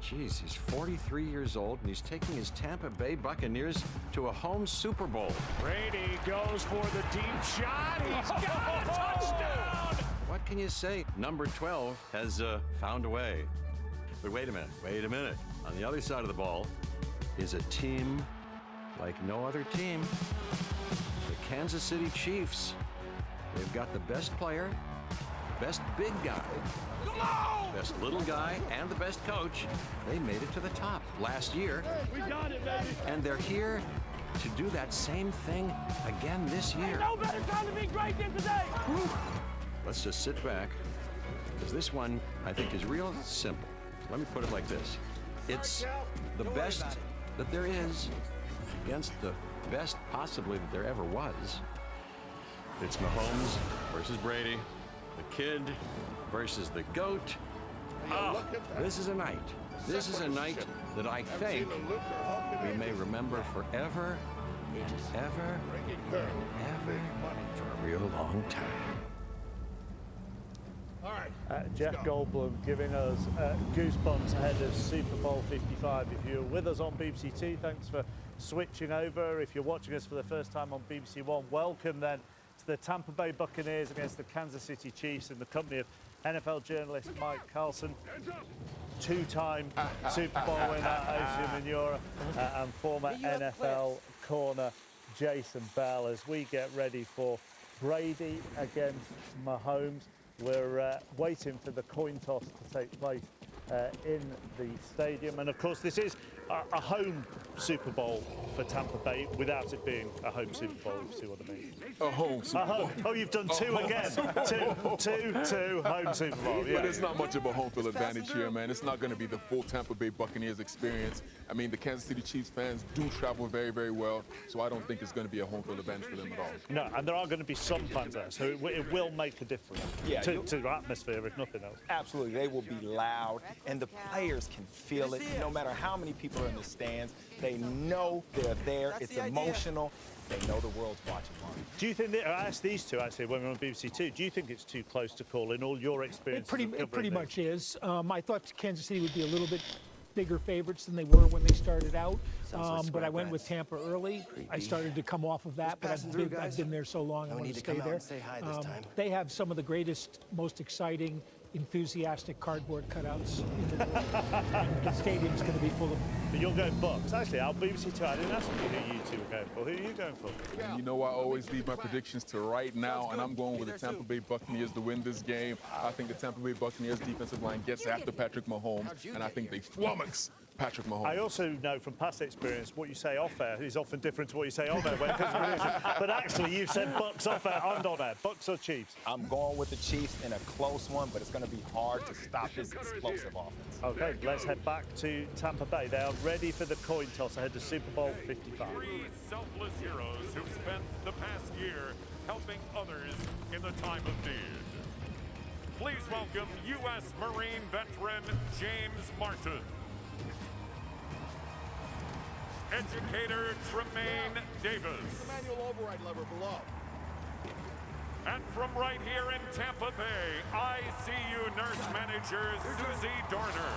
Geez, he's 43 years old, and he's taking his Tampa Bay Buccaneers to a home Super Bowl. Brady goes for the deep shot. He's got a touchdown! What can you say? Number 12 has found a way. But wait a minute. On the other side of the ball is a team like no other team. The Kansas City Chiefs. They've got the best player, best big guy, best little guy, and the best coach. They made it to the top last year. We got it, baby. And they're here to do that same thing again this year. Ain't no better time to be great than today. Whew. Let's just sit back, because this one, I think, is real simple. Let me put it like this. It's the best that there is against the best possibly that there ever was. It's Mahomes versus Brady, the kid versus the GOAT. Oh, this is a night. This is a night that I think we may remember forever and ever and ever for a real long time. Jeff Goldblum giving us goosebumps ahead of Super Bowl 55. If you're with us on BBC Two, thanks for switching over. If you're watching us for the first time on BBC One, welcome then to the Tampa Bay Buccaneers against the Kansas City Chiefs in the company of NFL journalist Mike Carlson, two-time Super Bowl winner Ocean Manura, and former NFL corner Jason Bell, as we get ready for Brady against Mahomes. We're waiting for the coin toss to take place in the stadium. And of course, this is a home Super Bowl for Tampa Bay without it being a home Super Bowl, if you see what I mean. A home Super Bowl. Oh, you've done two again. Two home Super Bowl. Yeah. But it's not much of a home field advantage here, man. It's not going to be the full Tampa Bay Buccaneers experience. I mean, the Kansas City Chiefs fans do travel very, very well, so I don't think it's going to be a home field advantage for them at all. No, and there are going to be some fans there, so it will make a difference to the atmosphere, if nothing else. Absolutely. They will be loud, and the players can feel it. No matter how many people are in the stands, they know they're there. It's emotional. They know the world's watching. Do you think that, I asked these two actually when we were on BBC Two, do you think it's too close to call in all your experience? It pretty much is. I thought Kansas City would be a little bit bigger favorites than they were when they started out, but I went with Tampa early. I started to come off of that, but I've been there so long, I want to stay there. They have some of the greatest, most exciting, enthusiastic cardboard cutouts in the world. And the stadium's going to be full of them. But you're going Bucks. Actually, our BBC Two, I didn't ask you who you two were going for. Who are you going for? You know, I always leave my predictions to right now, and I'm going with the Tampa Bay Buccaneers to win this game. I think the Tampa Bay Buccaneers defensive line gets after Patrick Mahomes, and I think they flummox Patrick Mahomes. I also know from past experience what you say off air is often different to what you say on air when it comes to predictions. But actually, you've said Bucks off air and on air. Bucks or Chiefs? I'm going with the Chiefs in a close one, but it's going to be hard to stop this explosive offense. Okay, let's head back to Tampa Bay. They are ready for the coin toss ahead to Super Bowl 55. Three selfless heroes who spent the past year helping others in the time of need. Please welcome U.S. Marine veteran James Martin. Educator Tremaine Davis. Manual override lever below. And from right here in Tampa Bay, ICU nurse manager Susie Dorner.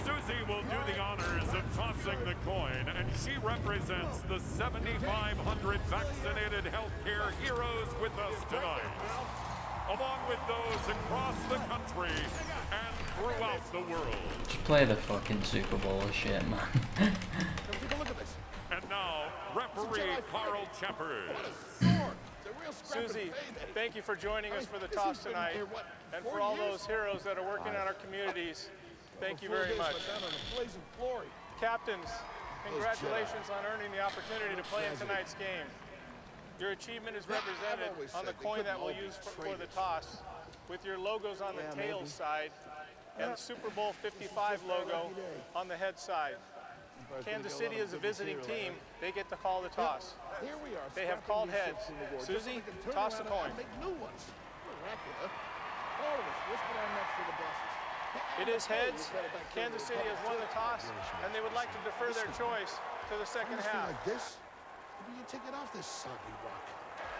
Susie will do the honors of tossing the coin, and she represents the 7,500 vaccinated healthcare heroes with us tonight, along with those across the country and throughout the world. Just play the fucking Super Bowl shit, man. And now, referee Carl Shepard. Susie, thank you for joining us for the toss tonight, and for all those heroes that are working on our communities. Thank you very much. Captains, congratulations on earning the opportunity to play in tonight's game. Your achievement is represented on the coin that we'll use for the toss, with your logos on the tail side and the Super Bowl 55 logo on the head side. Kansas City is a visiting team. They get to call the toss. They have called heads. Susie, toss the coin. It is heads. Kansas City has won the toss, and they would like to defer their choice to the second half. You take it off this soggy rock.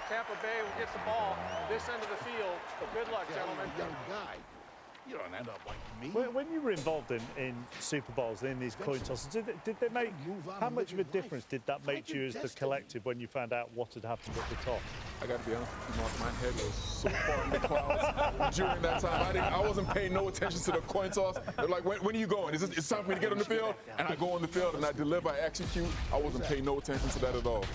Tampa Bay will get the ball this end of the field. Good luck, gentlemen. Young guy. gonna end up like me. When you were involved in Super Bowls, in these coin tosses, did they make, how much of a difference did that make to you as the collective when you found out what had happened at the top? I got to be honest with you, Mark, my head was so far in the clouds during that time. I wasn't paying no attention to the coin toss. They're like, when are you going? It's time for me to get on the field? And I go on the field and I deliver, I execute. I wasn't paying no attention to that at all.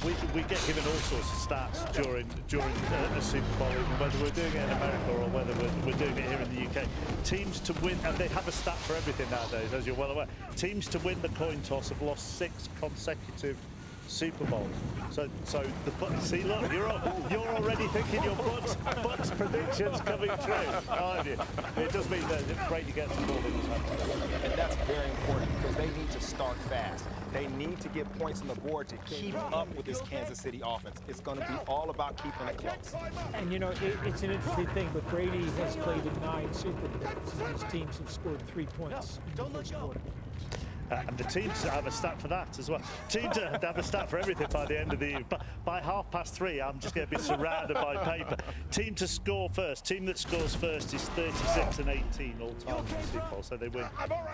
We get given all sorts of stats during a Super Bowl, whether we're doing it in America or whether we're doing it here in the UK. Teams to win, and they have a stat for everything nowadays, as you're well aware. Teams to win the coin toss have lost 6 consecutive Super Bowls. So the Bucks, see, look, you're already thinking your Bucks predictions coming true, aren't you? It does mean that Brady gets the ball in his hand. And that's very important because they need to start fast. They need to get points on the board to keep up with this Kansas City offense. It's going to be all about keeping it close. And, you know, it's an interesting thing, but Brady has played in 9 Super Bowls, and his teams have scored 3 points in the first quarter. And the teams have a stat for that as well. Teams have a stat for everything by the end of the year. By 3:30, I'm just going to be surrounded by paper. Team to score first. Team that scores first is 36-18 all time in the Super Bowl, so they win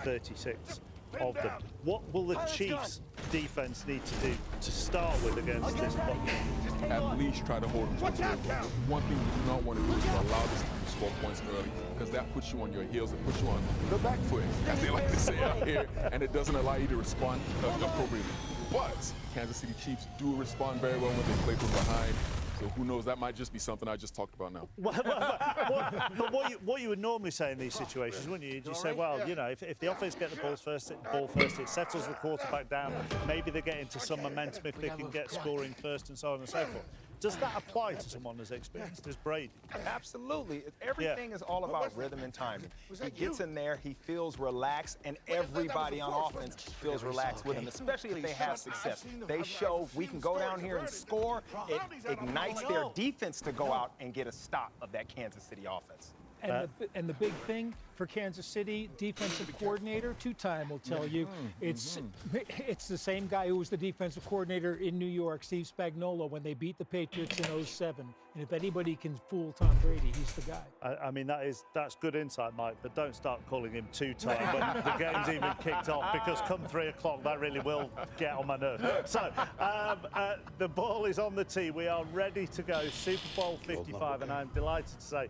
36 of them. What will the Chiefs' defense need to do to start with against this Bucks? At least try to hold them to the field. One thing you do not want to do is to allow this team to score points early, because that puts you on your heels. It puts you on the back foot, as they like to say out here, and it doesn't allow you to respond appropriately. But Kansas City Chiefs do respond very well when they play from behind. So who knows, that might just be something I just talked about now. But what you would normally say in these situations, wouldn't you? You'd say, well, you know, if the offense get the ball first, it settles the quarterback down. Maybe they get into some momentum if they can get scoring first and so on and so forth. Does that apply to someone as experienced as Brady? Absolutely. Everything is all about rhythm and timing. He gets in there, he feels relaxed, and everybody on offense feels relaxed with him, especially if they have success. They show we can go down here and score. It ignites their defense to go out and get a stop of that Kansas City offense. And the big thing for Kansas City, defensive coordinator, 2-time will tell you, it's the same guy who was the defensive coordinator in New York, Steve Spagnuolo, when they beat the Patriots in 07. And if anybody can fool Tom Brady, he's the guy. I mean, that's good insight, Mike, but don't start calling him 2-time when the game's even kicked off, because come 3 o'clock, that really will get on my nerves. So, the ball is on the tee. We are ready to go. Super Bowl 55, and I'm delighted to say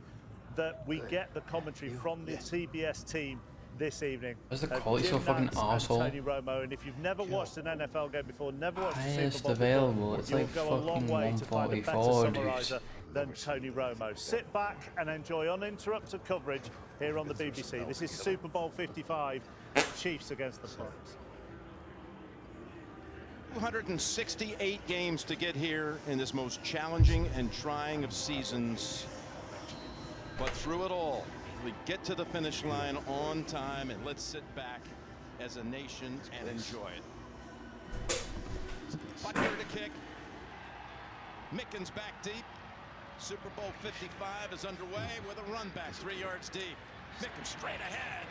that we get the commentary from the CBS team this evening. Where's the quality so fucking arsehole? Tony Romo, and if you've never watched an NFL game before, never watched a Highest Super Bowl available, before, it's you'll like go a long fucking way to find a better 144, dude. summariser than Tony Romo. Sit back and enjoy uninterrupted coverage here on the BBC. This is Super Bowl 55, Chiefs against the Bucks. 268 games to get here in this most challenging and trying of seasons. But through it all, we get to the finish line on time, and let's sit back as a nation and enjoy it. Butker to kick. Mickens back deep. Super Bowl 55 is underway with a run back 3 yards deep. Mickens straight ahead.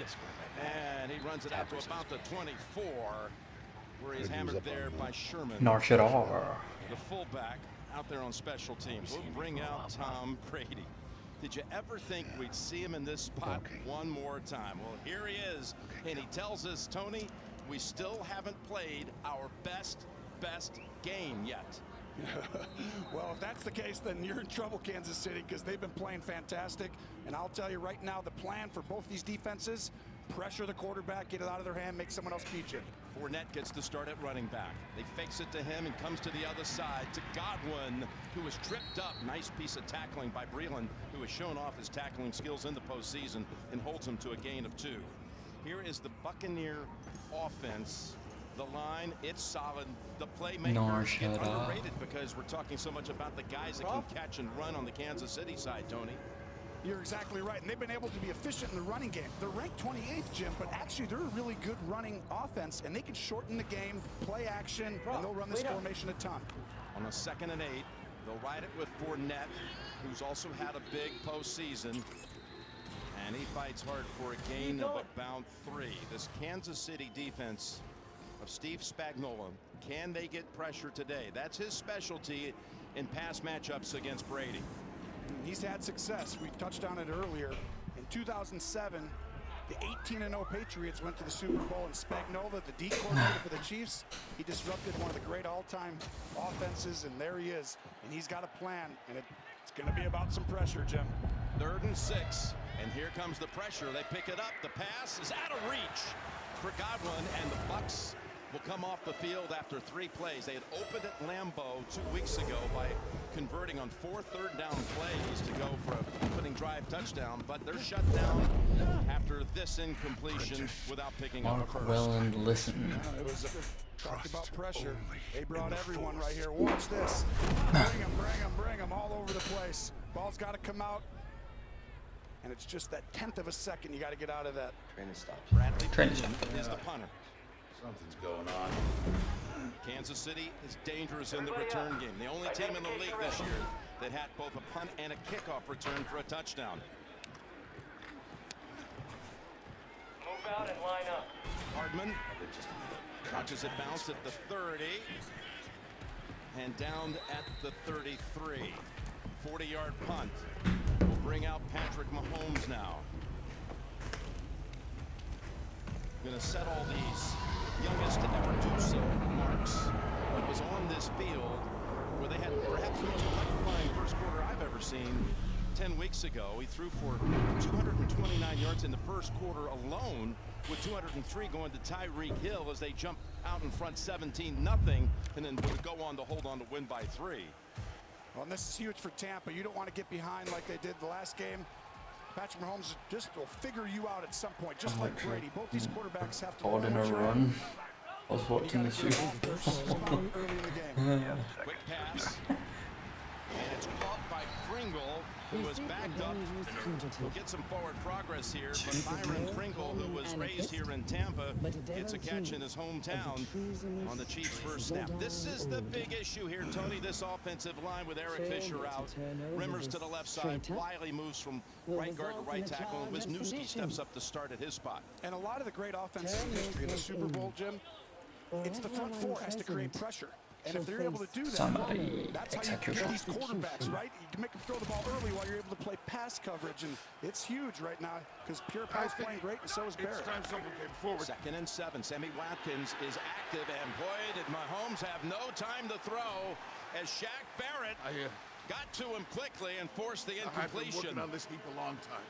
And he runs it out to about the 24, where he's hammered there by Sherman. The fullback out there on special teams. We'll bring out Tom Brady. Did you ever think we'd see him in this spot one more time? Well, here he is, and he tells us, Tony, we still haven't played our best game yet. Well, if that's the case, then you're in trouble, Kansas City, because they've been playing fantastic. And I'll tell you right now, the plan for both these defenses, pressure the quarterback, get it out of their hand, make someone else beat you. Fournette gets to start at running back. They fakes it to him and comes to the other side to Godwin, who was tripped up. Nice piece of tackling by Breeland, who has shown off his tackling skills in the postseason and holds him to a gain of 2. Here is the Buccaneer offense. The line, it's solid. The playmakers get underrated because we're talking so much about the guys that can catch and run on the Kansas City side, Tony. You're exactly right, and they've been able to be efficient in the running game. They're ranked 28th, Jim, but actually they're a really good running offense, and they can shorten the game, play action, and they'll run this formation a ton. On a 2nd and 8, they'll ride it with Fournette, who's also had a big postseason, and he fights hard for a gain of about 3. This Kansas City defense of Steve Spagnuolo, can they get pressure today? That's his specialty in past matchups against Brady. He's had success. We touched on it earlier. In 2007, the 18-0 Patriots went to the Super Bowl, and Spagnuolo, the D coordinator for the Chiefs, he disrupted one of the great all-time offenses, and there he is. And he's got a plan, and it's going to be about some pressure, Jim. 3rd and 6, and here comes the pressure. They pick it up. The pass is out of reach for Godwin, and the Bucs will come off the field after 3 plays. They had opened at Lambeau 2 weeks ago by converting on 4 third-down plays to go for a opening drive touchdown, but they're shut down after this incompletion without picking up a Mark first. well and listen. It was talked about pressure. They brought everyone right here. Watch this. Bring them all over the place. Ball's got to come out. And it's just that 1/10 of a second you got to get out of that. Bradley Training Pinion stop. is the punter. Something's going on. Kansas City is dangerous in the return game. The only team in the league this year that had both a punt and a kickoff return for a touchdown. Move out and line up. Hardman watches it bounce at the 30 and down at the 33. 40-yard punt will bring out Patrick Mahomes now. Going to set all these youngest to ever do so marks. It was on this field where they had perhaps the most electrifying first quarter I've ever seen 10 weeks ago. He threw for 229 yards in the first quarter alone, with 203 going to Tyreek Hill as they jump out in front 17-0, and then would go on to hold on to win by 3. Well, and this is huge for Tampa. You don't want to get behind like they did the last game. Patrick Mahomes just will figure you out at some point, just like Brady. Both these quarterbacks have to Caught in a run. I was watching the Super Bowl. early in the game. Quick pass. And it's caught by Pringle, who was backed up. We'll get some forward progress here, but Byron Pringle, who was raised here in Tampa, gets a catch in his hometown on the Chiefs' first snap. This is the big issue here, Tony, this offensive line with Eric Fisher out. Rimmers to the left side. Wiley moves from right guard to right tackle, and Wisniewski steps up to start at his spot. And a lot of the great offenses in history in the Super Bowl, Jim, it's the front four has to create pressure. And if they're able to do that, Somebody that's how you execute get these quarterbacks, right? You can make them throw the ball early while you're able to play pass coverage, and it's huge right now because Pure Pie's playing great, and so is Barrett. 2nd and 7. Sammy Watkins is active, and boy, did Mahomes have no time to throw as Shaq Barrett got to him quickly and forced the incompletion. I've been working on this heap a long time.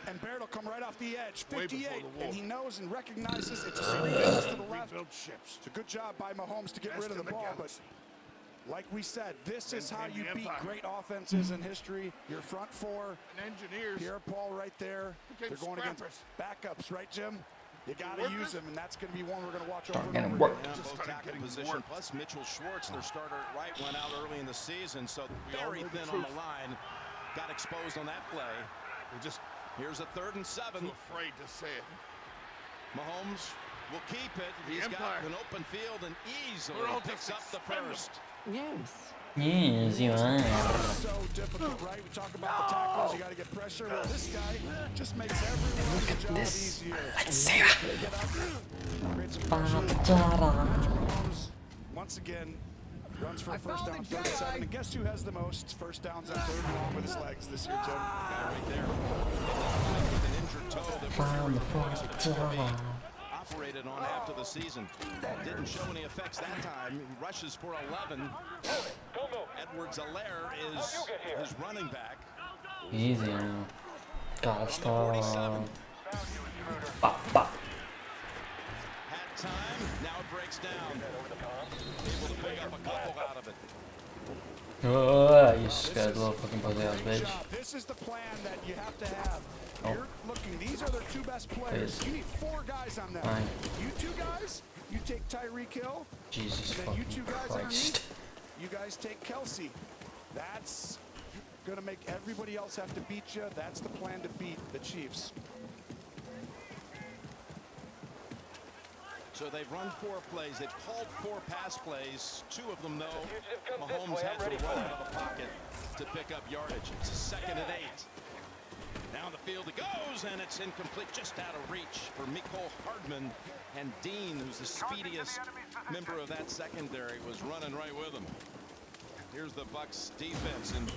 And Barrett will come right off the edge, 58, and he knows and recognizes it's a pass to the left. It's a good job by Mahomes to get rid of the ball, but like we said, this is how you beat great offenses in history. Your front four, Engineers. Pierre-Paul right there. They're going against backups, right, Jim? You got to use them, and that's going to be one we're going to watch over and over again. Yeah, both tackle position, plus Mitchell Schwartz, their starter at right, went out early in the season, so very thin on the line. Got exposed on that play. Here's a 3rd and 7. Too afraid to say it. Mahomes will keep it. He's got an open field and easily picks up the first. Yes. Yes, you are. So difficult, right? We talk about the tackles, you got to get pressure. Well, this guy just makes everyone's job easier. Let's see that. Creates some pressure. Once again, runs for a first down, 37. And guess who has the most first downs on 3rd and long with his legs this year, Jim? Guy right there. With an injured toe that operated on after the season. Didn't show any effects that time. He rushes for 11. Edwards-Helaire is his running back. Easy now. Gotta stop. Bop. Had time, now it breaks down. Able to pick up a couple out of it. Oh, you scared little fucking pussy ass bitch. This is the plan that you have to have. Oh. You're looking, these are their 2 best players. Please. You need 4 guys on them. Fine. You 2 guys, you take Tyreek Hill. Jesus then you 2 fucking guys Christ. underneath, you guys take Kelsey. That's going to make everybody else have to beat you. That's the plan to beat the Chiefs. So they've run 4 plays. They've called 4 pass plays. 2 of them, though, Mahomes had to run out of the pocket to pick up yardage. It's a 2nd and 8. Down the field it goes, and it's incomplete, just out of reach for Mecole Hardman. And Dean, who's the speediest member of that secondary, was running right with him. Here's the Bucks defense, and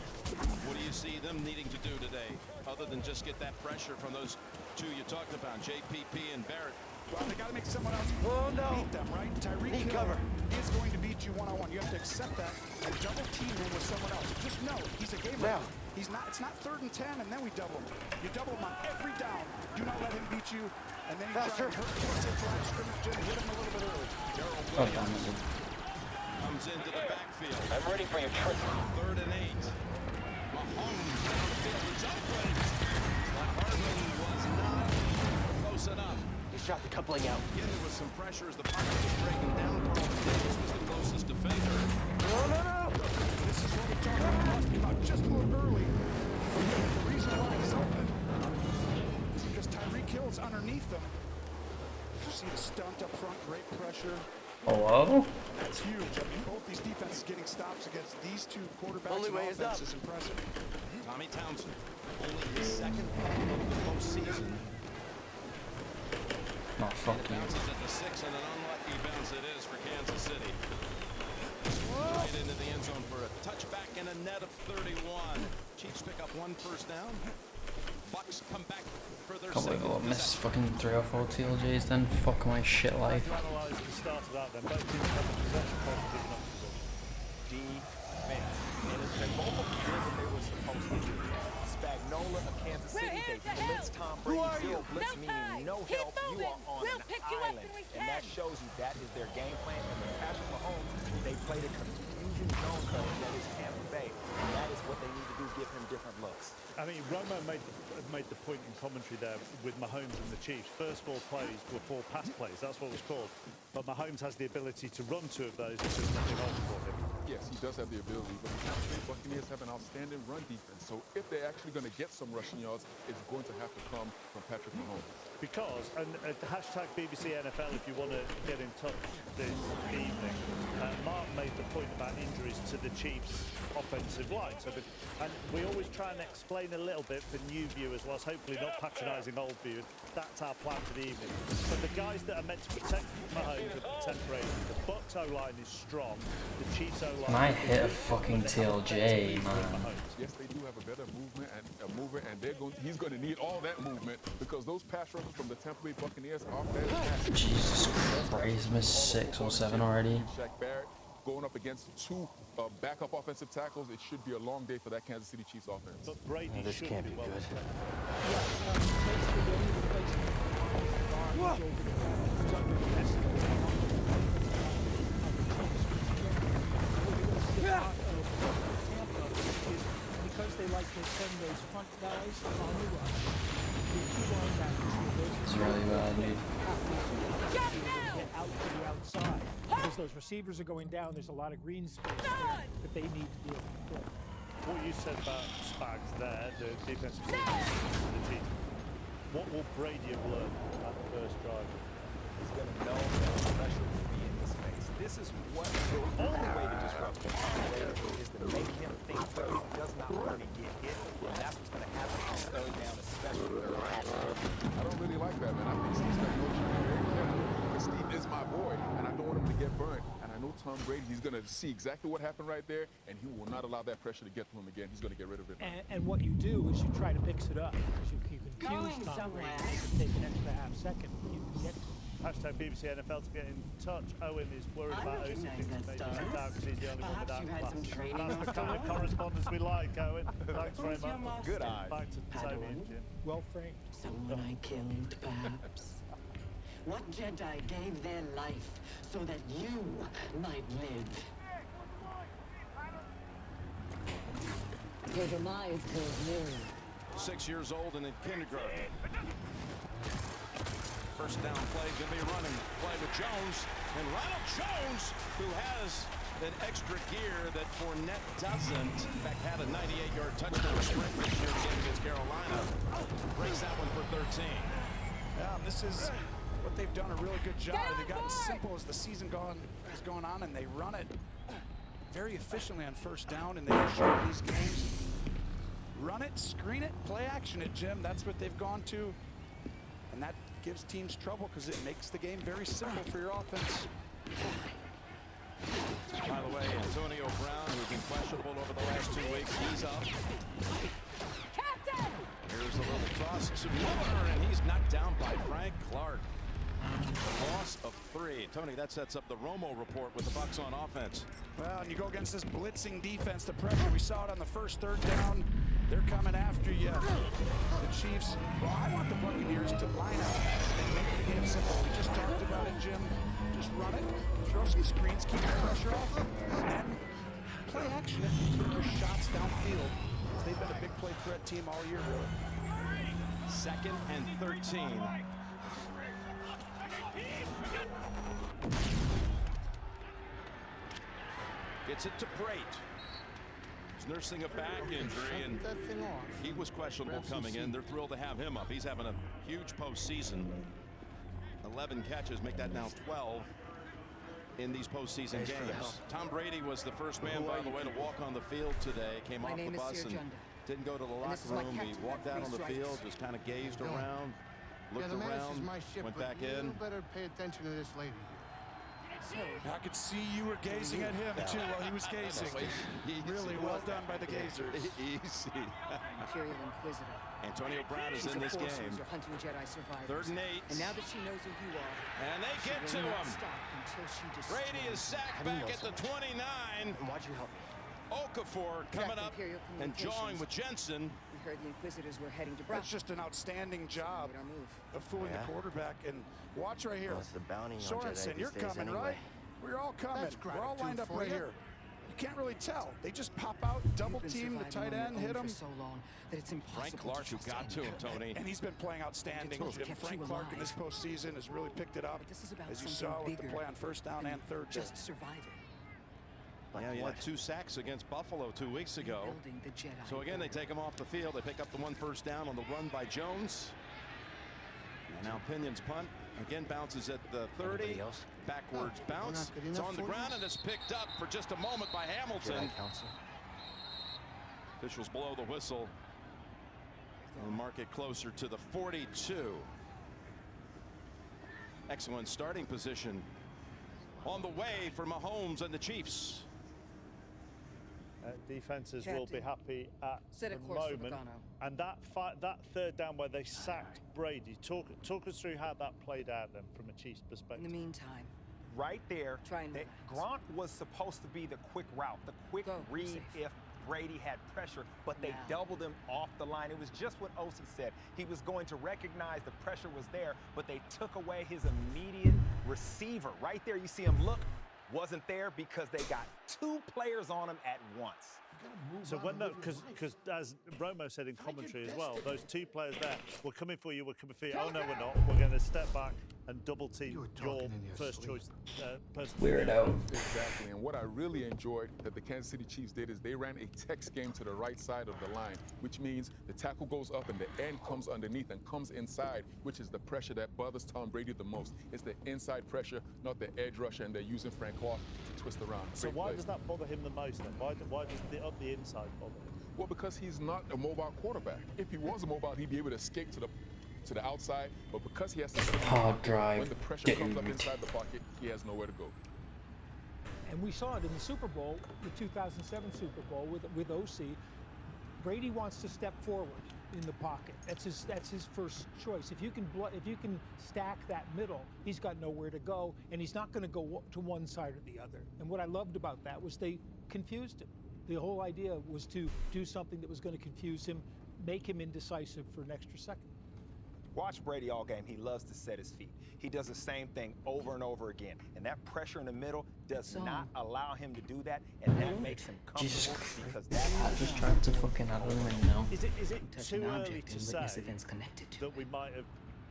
what do you see them needing to do today, other than just get that pressure from those two you talked about, JPP and Barrett? Well, they got to make someone else beat them, right? Tyreek Hill is going to beat you one-on-one. You have to accept that and double team him with someone else. Just know he's a gamer. He's not. It's not 3rd and 10, and then we double him. You double him on every down. Do not let him beat you, and then you try to hurt the line scrimmage. Jim, hit him a little bit early. Darrell Williams comes into the backfield. I'm ready for your trick. 3rd and 8. Mahomes downfield. It's open. But Hardman was not close enough. He shot the coupling out. Again, there was some pressure as the pocket was breaking down. Carlton Davis was the closest defender. No. This is what we're talking about just a little early. The reason why he's open is because Tyreek Hill's underneath them. You see the stunt up front, great pressure. Hello? That's huge. I mean, both these defenses getting stops against these two quarterbacks Only way and is offense up. is impressive. Tommy Townsend, only his 2nd punt of the postseason. Oh, fuck you. Bounces at the 6, and an unlucky bounce it is for Kansas City. Right into the end zone for a touchback and a net of 31. Chiefs pick up 1 first down. Bucks come back for their Can't believe second. I missed fucking 3 or 4 TLJs then. Fuck my shit life. To analyse the start of that, then both teams have a possession problem given up possession. Defense. And it's been both of them did what they were supposed to do. Spagnola of Kansas City, they blitz Tom Brady, zero blitz meaning no help. You are on an island. And that shows you that is their game plan. And with Patrick Mahomes, they played a confusion zone coverage that is Tampa Bay. And that is what they need to do, give him different looks. I mean, Romo made the point in commentary there with Mahomes and the Chiefs. First 4 plays were 4 pass plays. That's what it was called. But Mahomes has the ability to run 2 of those. It's just nothing on for him. Yes, he does have the ability, but the Tampa Bay Buccaneers have an outstanding run defense. So if they're actually going to get some rushing yards, it's going to have to come from Patrick Mahomes. Because, and hashtag BBC NFL if you want to get in touch this evening, Mark made the point about injuries to the Chiefs' offensive line. So, and we always try and explain a little bit for new viewers, whilst hopefully not patronising old viewers. That's our plan for the evening. But the guys that are meant to protect Mahomes and protect Brady, the Bucs O-line is strong, the Chiefs O-line... I hit a fucking TLJ, man. Yes, they do have a better movement and a mover, and he's going to need all that movement because those pass rushers from the Tampa Bay Buccaneers are fantastic. Jesus Christ, missed 6 or 7 already. Shaq Barrett going up against 2 backup offensive tackles. It should be a long day for that Kansas City Chiefs offense. But Brady This should can't be be well good. Because they like to send those front guys on the run. The 2 linebackers, It's really bad, dude. get out to the outside. Because those receivers are going down, there's a lot of green space there that they need to be able to fill. What you said about Spags there, the defensive system, the Chiefs, what will Brady have learned at the first drive? He's going to know that pressure will be in his face. This is what the only way to disrupt him is to make him think that he does not want to get hit. And that's what's going to happen on 3rd down, especially. I don't really like that, man. I think Steve Spagnuolo should be very careful because Steve is my boy, and I don't want him to get burned. And I know Tom Brady, he's going to see exactly what happened right there, and he will not allow that pressure to get to him again. He's going to get rid of it. And what you do is you try to mix it up. Because you confuse Tom Brady. Take an extra half second. You can get to him. Hashtag BBC NFL to get in touch. Owen is worried about OC maybe sent out because he's the only one with that class. That's the kind of correspondence we like, Owen. Thanks very much. Good eyes. Back to Tony and Jim. Well framed. Someone I killed, perhaps. What Jedi gave their life so that you might live? Your demise kills me. 6 years old and in kindergarten. First down play, going to be running play with Jones. And Ronald Jones, who has an extra gear that Fournette doesn't. In fact, had a 98-yard touchdown sprint this year against Carolina. Breaks that one for 13. Yeah, this is what they've done a really good job. They've gotten simple as the season is going on, and they run it very efficiently on first down, and they show these games. Run it, screen it, play action it, Jim. That's what they've gone to, and that gives teams trouble because it makes the game very simple for your offense. By the way, Antonio Brown, who's been questionable over the last 2 weeks, he's up. Captain! Here's a little toss to Miller, and he's knocked down by Frank Clark. A loss of 3. Tony, that sets up the Romo report with the Bucs on offense. Well, and you go against this blitzing defense, the pressure. We saw it on the first third down. They're coming after you. The Chiefs, well, I want the Buccaneers to line up and make the game simple. We just talked about it, Jim. Just run it, throw some screens, keep the pressure off, and play action. Take your shots downfield. They've been a big play threat team all year, really. 2nd and 13. Gets it to Brate. He's nursing a back injury, and he was questionable coming in. They're thrilled to have him up. He's having a huge postseason. 11 catches, make that now 12 in these postseason games. Tom Brady was the first man, by the way, to walk on the field today. Came off the bus and didn't go to the locker room. He walked out on the field, just kind of gazed around, looked around, went back in. You better pay attention to this lady. I could see you were gazing at him, too, while he was gazing. Really well done by the gazers. Easy. Imperial Inquisitor. Antonio Brown is in this game. Hunting Jedi survivors. 3rd and 8. And now that she knows who you are, and they get to him. Brady is sacked back at the 29. Why'd you help me? Okafor coming up and jawing with Jensen. We heard the Inquisitors were heading to Brown. That's just an outstanding job of fooling the quarterback. And watch right here. Sorensen, you're coming, right? We're all coming. We're all lined up right here. You can't really tell. They just pop out, double team the tight end, hit him. So long that it's Frank Clark, who got to him, Tony. And he's been playing outstanding. Frank Clark in this postseason has really picked it up, as you saw with the play on 1st down and 3rd down. Just surviving. Yeah, he had 2 sacks against Buffalo 2 weeks ago. So again, they take him off the field. They pick up the 1 first down on the run by Jones. And now Pinion's punt again bounces at the 30. Backwards bounce. It's on the ground and it's picked up for just a moment by Hamilton. Officials blow the whistle and mark it closer to the 42. Excellent starting position on the way for Mahomes and the Chiefs. Defenses will be happy at the moment. And that 3rd down where they sacked Brady, talk us through how that played out then from a Chiefs perspective. In the meantime, right there, Gronk was supposed to be the quick route, the quick read if Brady had pressure, but they doubled him off the line. It was just what Osi said. He was going to recognize the pressure was there, but they took away his immediate receiver. Right there, you see him look. Wasn't there because they got 2 players on him at once. So when because as Romo said in commentary as well, those 2 players there, we're coming for you, we're coming for you. Oh no, we're not. We're going to step back and double team your first choice person. Weirdo. Exactly. And what I really enjoyed that the Kansas City Chiefs did is they ran a text game to the right side of the line, which means the tackle goes up and the end comes underneath and comes inside, which is the pressure that bothers Tom Brady the most. It's the inside pressure, not the edge rusher, and they're using Frank Clark to twist around. So why does that bother him the most then? Why does the inside bother him? Well, because he's not a mobile quarterback. If he was a mobile, he'd be able to escape to the outside, but because he has to hard drive, when the pressure comes up inside the pocket, he has nowhere to go. And we saw it in the Super Bowl, the 2007 Super Bowl with OC. Brady wants to step forward in the pocket. That's his first choice. If you can stack that middle, he's got nowhere to go, and he's not going to go to one side or the other. And what I loved about that was they confused him. The whole idea was to do something that was going to confuse him, make him indecisive for an extra second. Watch Brady all game. He loves to set his feet. He does the same thing over and over again. And that pressure in the middle does not allow him to do that, and that makes him comfortable because that's I just tried to fucking, I don't even know. Is it too early to say that we might have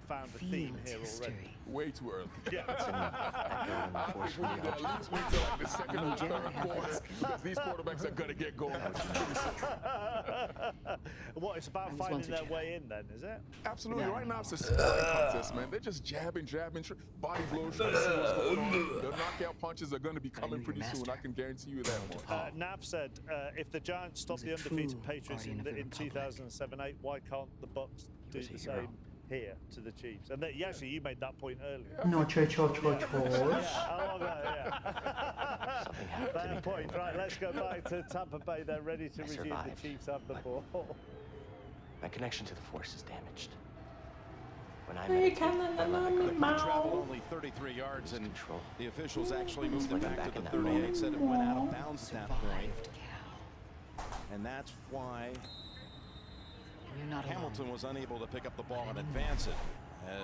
found a theme here already? Way too early. Yeah. I think we need to at least wait till like the 2nd or 3rd quarter because these quarterbacks are going to get going. What, it's about finding their way in then, is it? Absolutely. Right now it's a sparring contest, man. They're just jabbing, body blows, trying to see what's going on. The knockout punches are going to be coming pretty soon. I can guarantee you that one. Nav said, if the Giants stopped the undefeated Patriots in 2007-8, why can't the Bucs do the same here to the Chiefs. And actually, you made that point earlier. No, Yeah, fair point. Right, let's go back to Tampa Bay. They're ready to resume. The Chiefs have the ball. My connection to the Force is damaged. When I traveled only 33 yards, and the officials actually moved it back to the 38, said it went out of bounds at that point. And that's why Hamilton was unable to pick up the ball and advance it,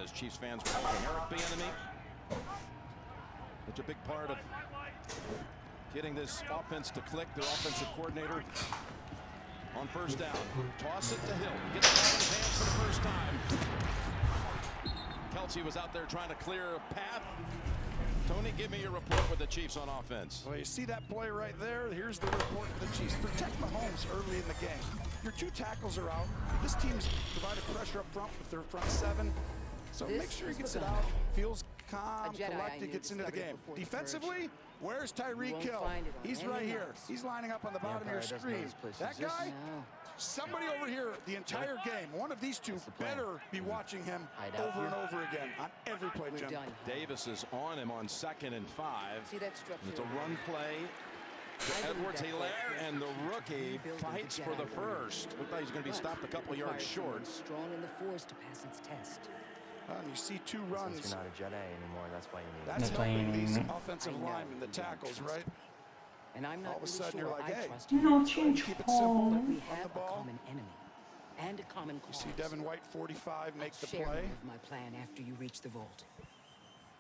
as Chiefs fans were calling Eric Bieniemy. Such a big part of getting this offense to click. Their offensive coordinator on first down. Toss it to Hill. Get the ball in his hands for the first time. Kelsey was out there trying to clear a path. Tony, give me your report with the Chiefs on offense. Well, you see that play right there? Here's the report for the Chiefs. Protect Mahomes early in the game. Your 2 tackles are out. This team's provided pressure up front with their front 7. So make sure he gets it out. Feels calm, collected, gets into the game. Defensively, where's Tyreek Hill? He's right here. He's lining up on the bottom of your screen. That guy, somebody over here the entire game, one of these 2 better be watching him over and over again on every play, Jim. Davis is on him on 2nd and 5. See that structure? It's a run play to Edwards-Helaire, and the rookie fights for the first. Looked like he's going to be stopped a couple yards short. Strong in the Force to pass its test. And you see 2 runs. Since you're not a Jedi anymore, that's why you need That's helping these offensive linemen, the tackles, right? And I'm not all of a really sudden sure you're like, hey, keep it simple. But we have a common enemy and a common cause. You see Devin White, 45, make the Share play. of my plan after you reach the vault.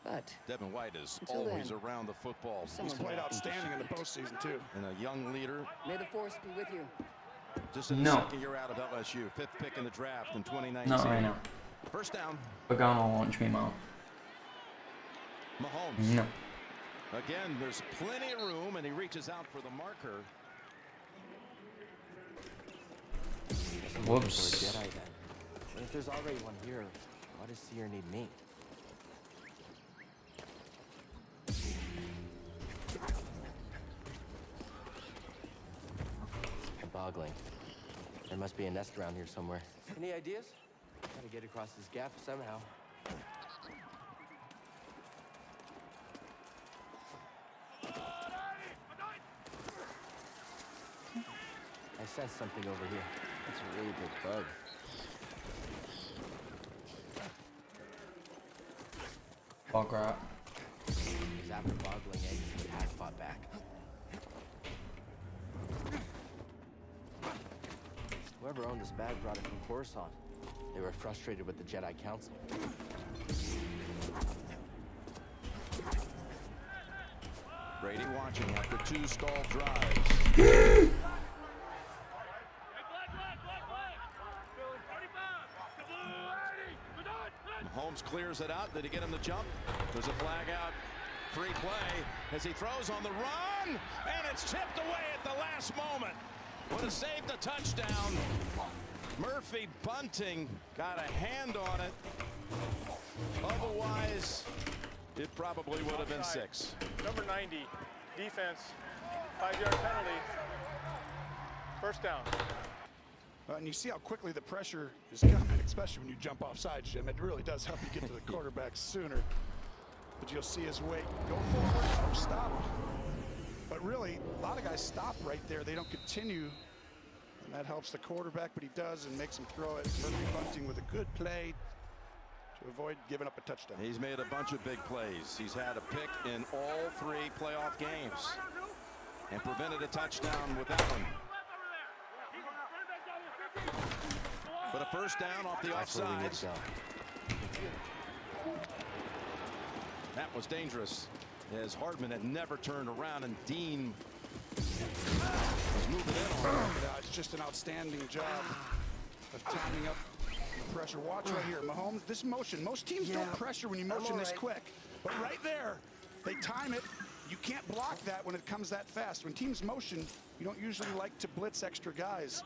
But Devin White is until always then, around the football. He's played outstanding in the postseason, too. And a young leader. May the Force be with you. Just in the 2nd year out of LSU. 5th pick in the draft in 2019. Not right now. First down. We're going to launch me, Mark. Mahomes. No. Again, there's plenty of room, and he reaches out for the marker. Whoops. For a Jedi, then. But if there's already one here, why does Seer need me? Boggling. There must be a nest around here somewhere. Any ideas? Gotta get across this gap somehow. I sense something over here. It's a really big bug. Bog rat. He's after boggling eggs in the pack fought back. Whoever owned this bag brought it from Coruscant. They were frustrated with the Jedi Council. Brady watching after 2 stalled drives. Mahomes clears it out. Did he get him to jump? There's a flag out. Free play as he throws on the run, and it's tipped away at the last moment. Would have saved a touchdown. Murphy Bunting got a hand on it. Otherwise, it probably would have been 6. Number 90, defense, 5-yard penalty. First down. And you see how quickly the pressure is coming, especially when you jump offside, Jim. It really does help you get to the quarterback sooner. But you'll see his weight go forward or stop. But really, a lot of guys stop right there. They don't continue. And that helps the quarterback, but he does and makes him throw it. Murphy Bunting with a good play to avoid giving up a touchdown. He's made a bunch of big plays. He's had a pick in all 3 playoff games and prevented a touchdown with that one. But a first down off the offsides. That was dangerous, as Hardman had never turned around, and Dean was moving in on him. It's just an outstanding job of timing up the pressure. Watch right here, Mahomes, this motion. Most teams don't pressure when you motion this quick. But right there, they time it. You can't block that when it comes that fast. When teams motion, you don't usually like to blitz extra guys.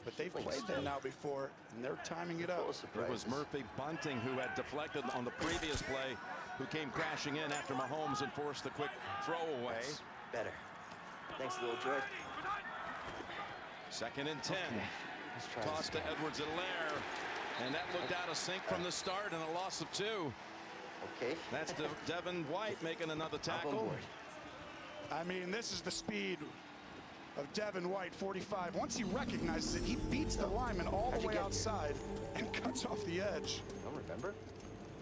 But they've played them now before, and they're timing it up. It was Murphy Bunting who had deflected on the previous play, who came crashing in after Mahomes and forced the quick throwaway. Better. Thanks, little George. 2nd and 10. Okay. Toss to Edwards-Helaire. And that looked out of sync from the start and a loss of 2. Okay. That's Devin White making another tackle. I mean, this is the speed of Devin White, 45. Once he recognizes it, he beats the lineman all the way outside and cuts off the edge. Don't remember?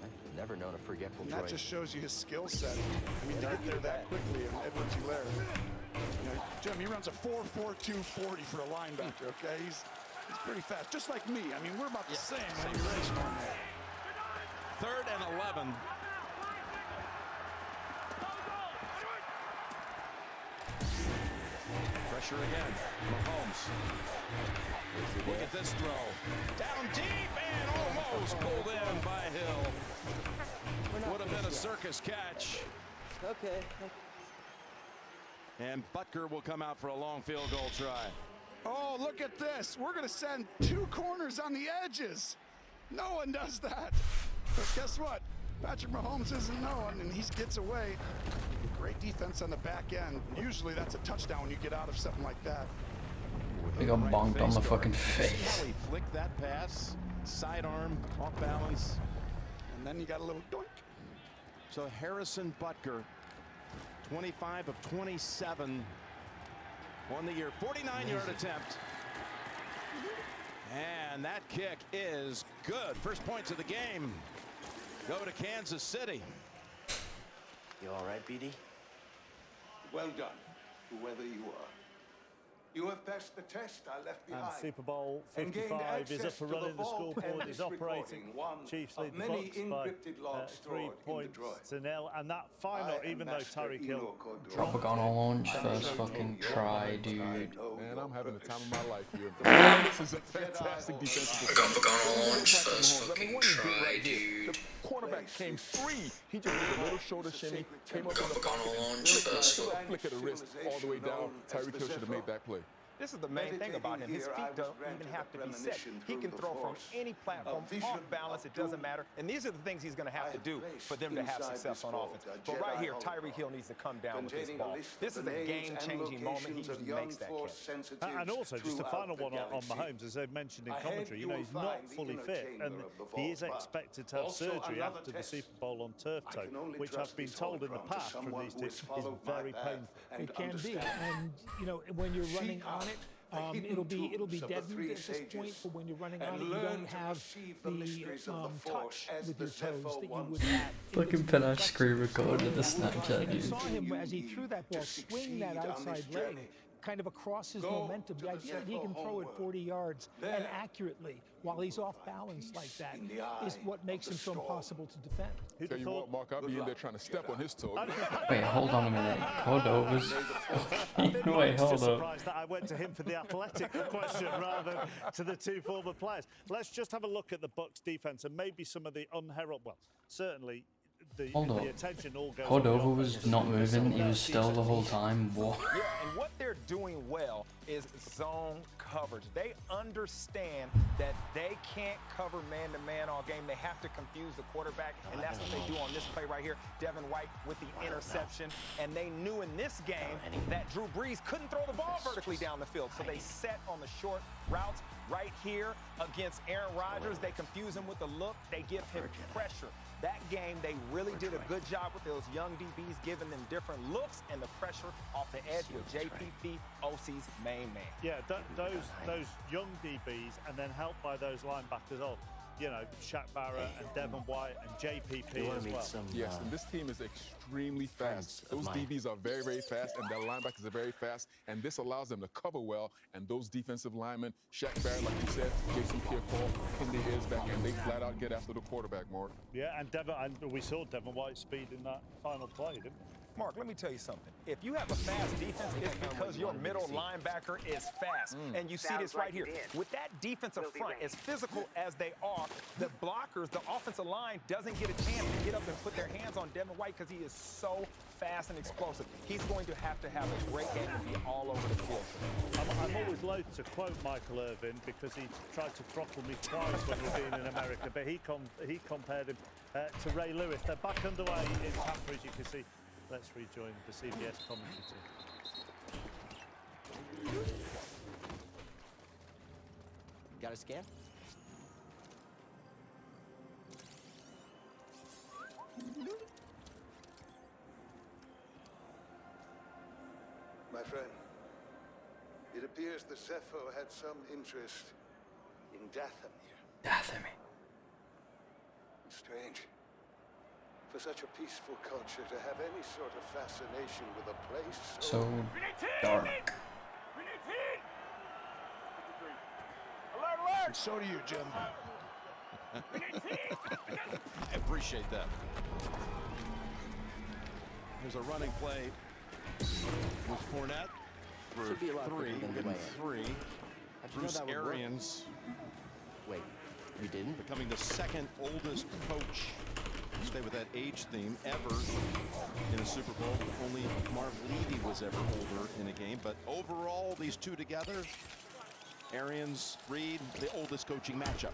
I've never known a forgetful And droid. that just shows you his skill set. I mean, to get there that quickly in Edwards-Helaire. You know, Jim, he runs a 4.4240 for a linebacker, okay? He's pretty fast, just like me. I mean, we're about the same when we race on there. 3rd and 11. Pressure again. Mahomes. Look at this throw. Down deep and almost pulled in by Hill. Would have been a circus catch. Okay. And Butker will come out for a long field goal try. Oh, look at this. We're going to send 2 corners on the edges. No one does that. But guess what? Patrick Mahomes isn't known, and he gets away. Great defense on the back end. Usually that's a touchdown when you get out of something like that. He got bonked on the fucking face. He flicked that pass, sidearm, off balance. And then you got a little doink. So Harrison Butker, 25 of 27 on the year, 49-yard attempt. And that kick is good. First points of the game go to Kansas City. You all right, BD? Well done, whoever you are. You have passed the test I left behind. And Super Bowl 55 is up and running. The scoreboard is operating. Chiefs lead the Bucks by 3 points to 0. And that final, even though Tyreek Hill Dropper on a launch first fucking try, dude. Man, I'm having the time of my life here. This is a fantastic defensive Dropper on a launch first fucking try, dude. The quarterback came free. He just did a little shoulder shimmy, came up on the flick of the wrist all the way down. Tyreek Hill should have made that play. This is the main thing about him. His feet don't even have to be set. He can throw from any platform, off balance, it doesn't matter. And these are the things he's going to have to do for them to have success on offense. But right here, Tyreek Hill needs to come down with this ball. This is a game-changing moment. He usually makes that catch. And also, just a final one on Mahomes, as they've mentioned in commentary, you know, he's not fully fit, and he is expected to have surgery after the Super Bowl on turf toe, which I've been told in the past from these two is very painful. It can be, and you know, when you're running on it, it'll be deadened at this point. But when you're running on it, you don't have the touch with your toes that you would have. Fucking Panache screen recorded the Snapchat, You dude. saw him as he threw that ball, swing that outside leg, kind of across his momentum. The idea that he can throw it 40 yards and accurately while he's off balance like that is what makes him so impossible to defend. Tell you what, Mark, I'll be in there trying to step on his toes. Wait, hold on a minute. Cordova's. Wait, hold up. Surprised that I went to him for the athletic question rather than to the 2 former players. Let's just have a look at the Bucks defense and maybe some of the unheralded. Well, certainly. Hold up. The attention all goes Cordova was not moving. He was still the whole time. What? Yeah, and what they're doing well is zone coverage. They understand that they can't cover man-to-man all game. They have to confuse the quarterback, and that's what they do on this play right here. Devin White with the interception, and they knew in this game that Drew Brees couldn't throw the ball vertically down the field, so they set on the short routes right here against Aaron Rodgers. They confuse him with the look. They give him pressure. That game, they really did a good job with those young DBs, giving them different looks and the pressure off the edge with JPP, OC's main man. Yeah, those young DBs, and then helped by those linebackers of, you know, Shaq Barrett and Devin White and JPP as well. Yes, and this team is extremely fast. Those DBs are very, very fast, and their linebackers are very fast, and this allows them to cover well. And those defensive linemen, Shaq Barrett, like you said, Jason Pierre-Paul, pin their ears back, and they flat out get after the quarterback, Mark. Yeah, and we saw Devin White's speed in that final play, didn't we? Mark, let me tell you something. If you have a fast defense, it's because your middle linebacker is fast. And you see this right here. With that defensive front, as physical as they are, the blockers, the offensive line doesn't get a chance to get up and put their hands on Devin White because he is so fast and explosive. He's going to have a great game and be all over the field. I'm always loath to quote Michael Irvin because he tried to throttle me twice when we've been in America, but he compared him to Ray Lewis. They're back underway in Tampa, as you can see. Let's rejoin the CBS commentary team. Got a scan? friend. It appears the Zepho had some interest in Dathomir. Dathomir. Strange. For such a peaceful culture to have any sort of fascination with a place so dark. And so do you, Jim. I appreciate that. There's a running play with Fournette for Should be a lot three. quicker than Getting the three. How'd you know Bruce that would work? Arians. Wait, you didn't? Becoming the second oldest coach, stay with that age theme, ever in a Super Bowl. Only Marv Levy was ever older in a game. But overall, these two together, Arians, Reed, the oldest coaching matchup.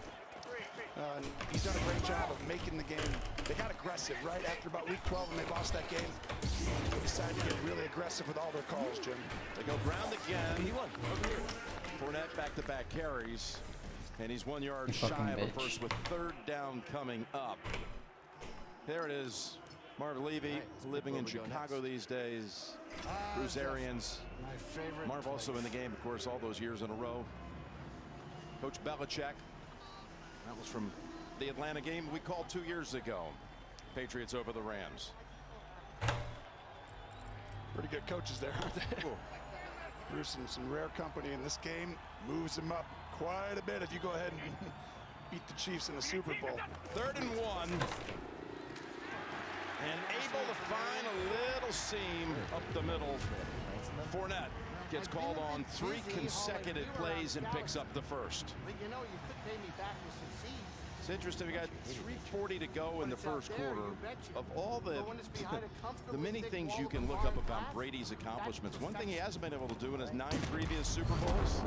And he's done a great job of making the game. They got aggressive, right? After about week 12 when they lost that game, they decided to get really aggressive with all their calls, Jim. They go ground again. He won. Fournette back-to-back carries. And he's 1 yard shy of a first with third down coming up. There it is. Marv Levy living in Chicago these days. Bruce Arians. My favorite. Marv also in the game, of course, all those years in a row. Coach Belichick. That was from the Atlanta game we called 2 years ago. Patriots over the Rams. Pretty good coaches there, aren't they? Bruce in some rare company in this game. Moves him up quite a bit if you go ahead and beat the Chiefs in the Super Bowl. 3rd and 1. And able to find a little seam up the middle. Fournette gets called on 3 consecutive plays and picks up the first. But you know, you could pay me back with some seeds. It's interesting, we got 3:40 to go in the first quarter. Of all the many things you can look up about Brady's accomplishments, one thing he hasn't been able to do in his 9 previous Super Bowls,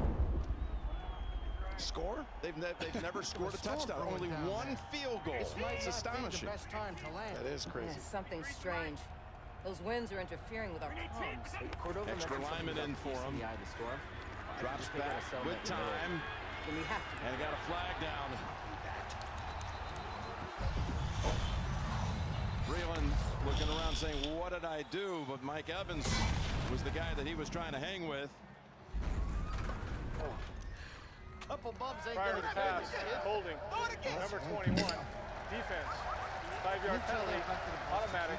score? They've never scored a touchdown. Only 1 field goal. It's astonishing. That is crazy. Yeah, something strange. Those winds are interfering with our palms. Extra lineman in for him. Drops back with time. And he got a flag down. Breland looking around saying, what did I do? But Mike Evans was the guy that he was trying to hang with. Couple bumps ain't Prior to gonna the pass, kill you, kid. holding. Number 21, defense. 5-yard penalty, automatic,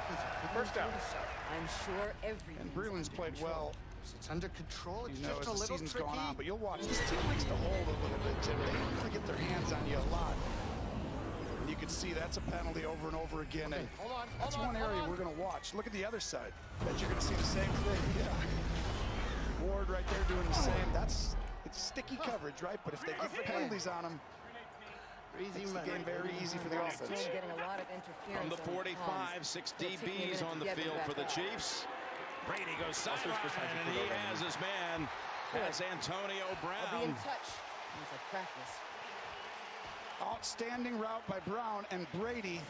first down. I'm sure every. And Breland's played well. It's under control. It's You know, just as a the little season's tricky. going on, but you'll watch this team likes to hold a little bit, Jim. They really get their hands on you a lot. And you can see that's a penalty over and over again. Okay, And hold on, one area we're going to watch. Look at the other side. Bet you're going to see the same thing. Yeah. Ward right there doing the same. It's sticky coverage, right? But if they get penalties on them, makes the game very easy for the offense. Getting a lot of interference From the 45, 6 DBs on the field for the Chiefs. Brady goes sideline, and he has his man. That's Antonio I'll be Brown. in touch once I practice. Outstanding route by Brown and Brady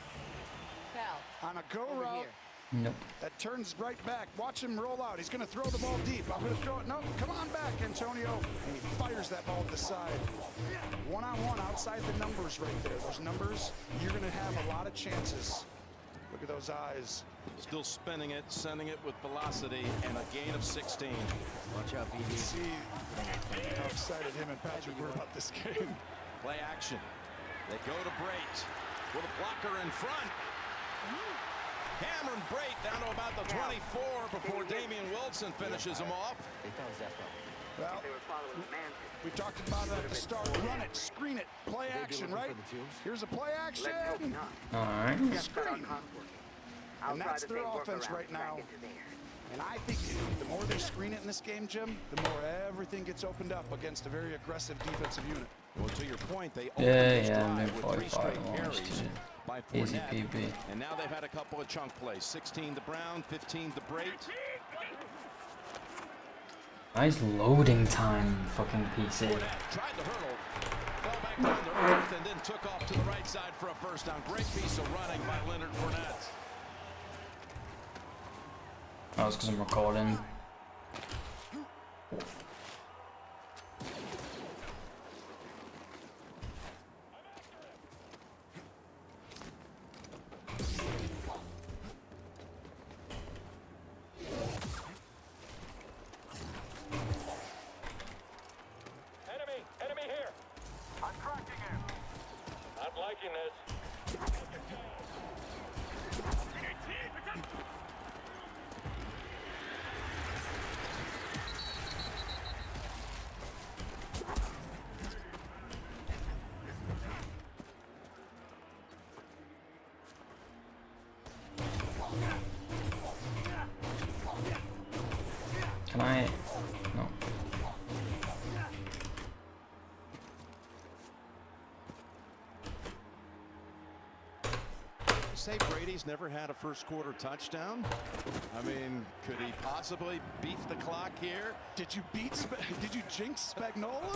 Foul. on a go Over route. here. Nope. That turns right back. Watch him roll out. He's going to throw the ball deep. I'm going to throw it. No, come on back, Antonio. And he fires that ball to the side. One-on-one outside the numbers right there. Those numbers, you're going to have a lot of chances. Look at those eyes. Still spinning it, sending it with velocity, and a gain of 16. Watch out, BB. See how excited him and Patrick were about this game. Play action. They go to Brait with a blocker in front. Cameron Brait down to about the 24 before Damian Wilson finishes him off. They found Zepho. Well, we talked about it at the start. Run it, screen it, play action, right? Here's a play action. All right. Screen. And that's their offense right now. And I think the more they screen it in this game, Jim, the more everything gets opened up against a very aggressive defensive unit. Well, to your point, they opened Yeah, this yeah, I'm drive doing with 3 straight 45 carries almost. by Easy Fournette. PB. And now they've had a couple of chunk plays. 16 to Brown, 15 to Brait. Nice loading time, fucking PC. Tried the hurdle, fell back down to earth, and then took off to the right side for a first down. Great piece of running by Leonard Fournette. That was because I'm recording. Can I? No. Say Brady's never had a first quarter touchdown. I mean, could he possibly beat the clock here? Did you jinx Spagnuolo?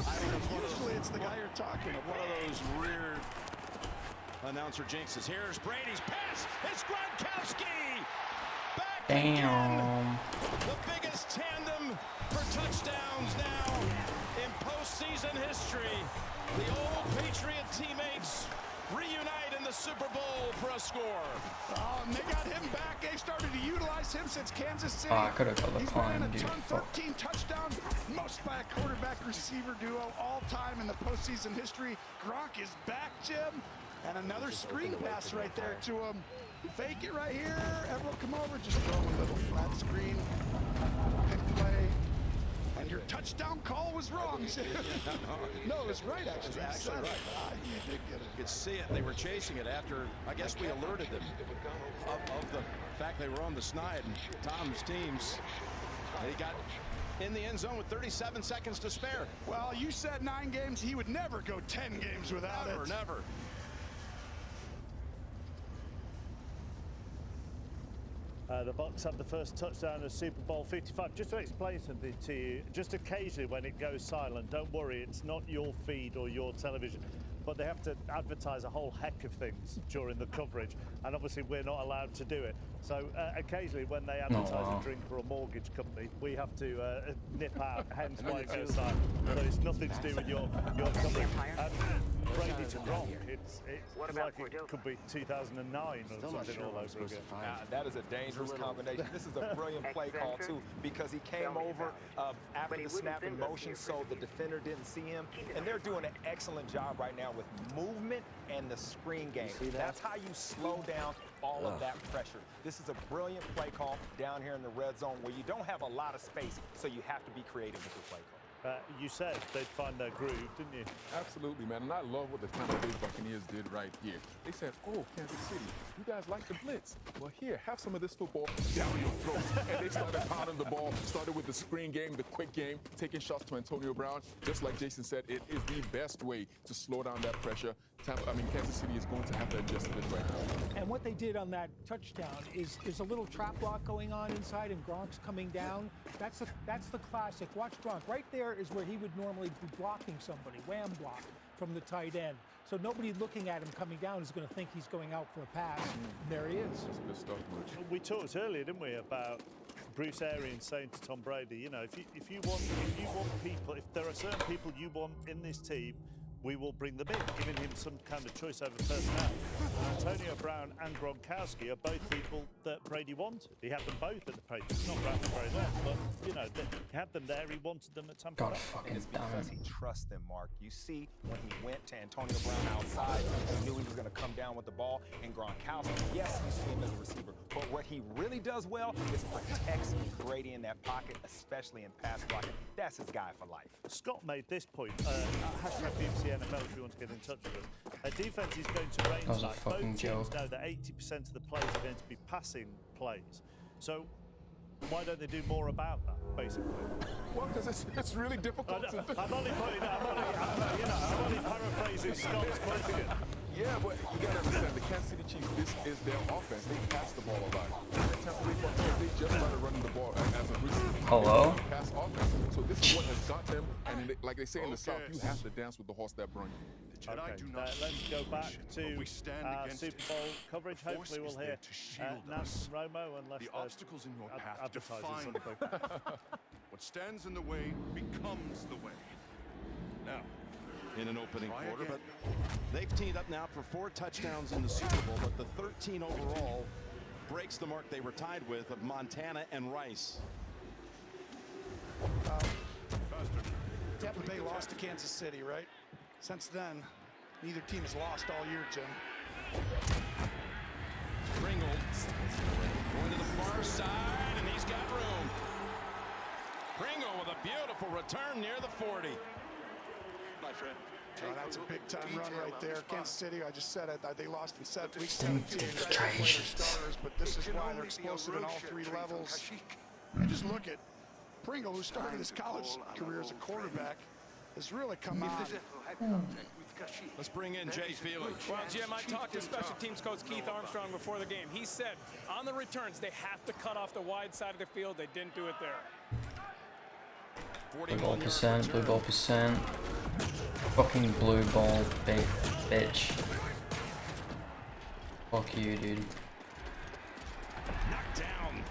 Usually it's the guy you're talking about. One of those weird announcer jinxes. Here's Brady's pass. It's Gronkowski. Back again. The biggest tandem for touchdowns now in postseason history. The old Patriot teammates reunite in the Super Bowl for a score. Oh, and they got him back. They've started to utilize him since Kansas City. Oh, I could have got the He's climb, ran a dude. ton, 13 touchdowns, most by a quarterback-receiver duo all time in the postseason history. Gronk is back, Jim. And another screen pass right there to him. Fake it right here. Everyone come over. Just throw a little flat screen. Pick play. And your touchdown call was wrong. No, it was right, actually. It was actually right. You did get it. You could see it. They were chasing it after, I guess we alerted them of the fact they were on the snide. And Tom's teams, they got in the end zone with 37 seconds to spare. Well, you said 9 games. He would never go 10 games without it. Never. The Bucs have the first touchdown of Super Bowl 55. Just to explain something to you, just occasionally when it goes silent, don't worry, it's not your feed or your television, but they have to advertise a whole heck of things during the coverage, and obviously we're not allowed to do it. So occasionally when they advertise a drink for a mortgage company, we have to nip out, hence why it goes silent. So it's nothing to do with your coverage. Brady to Gronk, it's like it could be 2009 or something all over again. That is a dangerous combination. This is a brilliant play call, too, because he came over after the snap in motion, so the defender didn't see him. And they're doing an excellent job right now with movement and the screen game. That's how you slow down all of that pressure. This is a brilliant play call down here in the red zone where you don't have a lot of space, so you have to be creative with your play call. You said they'd find their groove, didn't you? Absolutely, man. And I love what the Tampa Bay Buccaneers did right here. They said, oh, Kansas City, you guys like the blitz. Well, here, have some of this football down your throat. And they started pounding the ball, started with the screen game, the quick game, taking shots to Antonio Brown. Just like Jason said, it is the best way to slow down that pressure. Kansas City is going to have to adjust to this right now. And what they did on that touchdown is there's a little trap block going on inside, and Gronk's coming down. That's the classic. Watch Gronk. Right there is where he would normally be blocking somebody, wham block from the tight end. So nobody looking at him coming down is going to think he's going out for a pass. And there he is. That's good stuff, Butch. We talked earlier, didn't we, about Bruce Arians saying to Tom Brady, you know, if you want people, if there are certain people you want in this team, we will bring them in, giving him some kind of choice over personnel. Antonio Brown and Gronkowski are both people that Brady wanted. He had them both at the Patriots, not around for very long, but, you know, he had them there, he wanted them at Tampa Bay. And it's because he trusts them, Mark. You see, when he went to Antonio Brown outside, he knew he was going to come down with the ball, and Gronkowski, yes, you see him as a receiver, but what he really does well is protects Brady in that pocket, especially in pass blocking. That's his guy for life. Scott made this point, hashtag BBC NFL if you want to get in touch with us. A defense is going to range like both teams know that 80% of the plays are going to be passing plays. So why don't they do more about that, basically? Well, because it's really difficult to do. I'm only paraphrasing Scott's question. Yeah, but you got to understand, the Kansas City Chiefs, this is their offense. They pass the ball a lot. The Tampa Bay Buccaneers, they just started running the ball as a receiver. Hello? Pass offense. So this is what has got them. And like they say in the South, you have to dance with the horse that brung you. Let's go back to Super Bowl coverage. Hopefully we'll hear Nance and Romo, unless the obstacles in your path define something. What stands in the way becomes the way. Now, in an opening quarter, but they've teamed up now for 4 touchdowns in the Super Bowl, but the 13 overall breaks the mark they were tied with of Montana and Rice. Tampa Bay lost to Kansas City, right? Since then, neither team has lost all year, Jim. Pringle going to the far side, and he's got room. Pringle with a beautiful return near the 40. my friend, That's a big-time run right there. Kansas City, I just said it, they lost in week 17. Instinctive They played their trades. starters, but this is why they're explosive in all three levels. And just look at Pringle, who started his college career as a quarterback, has really come on. Let's bring in Jay Felix. Well, Jim, I talked to special teams coach Keith Armstrong before the game. He said on the returns they have to cut off the wide side of the field. They didn't do it there. Blue ball percent, blue ball percent. Fucking blue ball, big bitch. Fuck you, dude. Knocked down.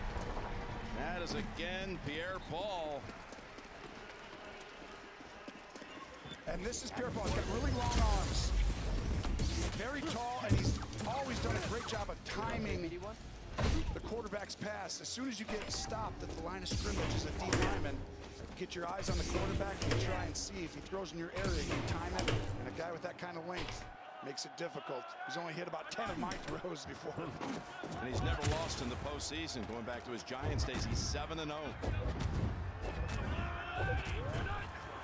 That is again Pierre Paul. And this is Pierre Paul. He's got really long arms. Very tall, and he's always done a great job of timing the quarterback's pass. As soon as you get stopped at the line of scrimmage as a D lineman, get your eyes on the quarterback and try and see if he throws in your area, you can time it. And a guy with that kind of length makes it difficult. He's only hit about 10 of my throws before. And he's never lost in the postseason. Going back to his Giants days, he's 7-0.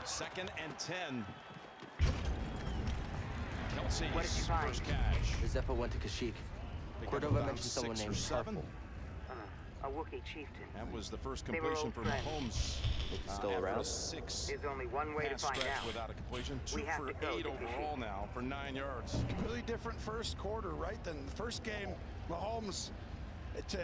2nd and 10. Kelsey's first catch. Zeppo went to Kashyyyk. Cordova mentioned someone named Purple. A Wookiee chieftain. That was the first completion for Mahomes. Still around? 6 There's only one way to pass find stretch out. without a completion. 2 We have for to go 8 to overall now for 9 yards. Really different first quarter, right? Than the first game, Mahomes to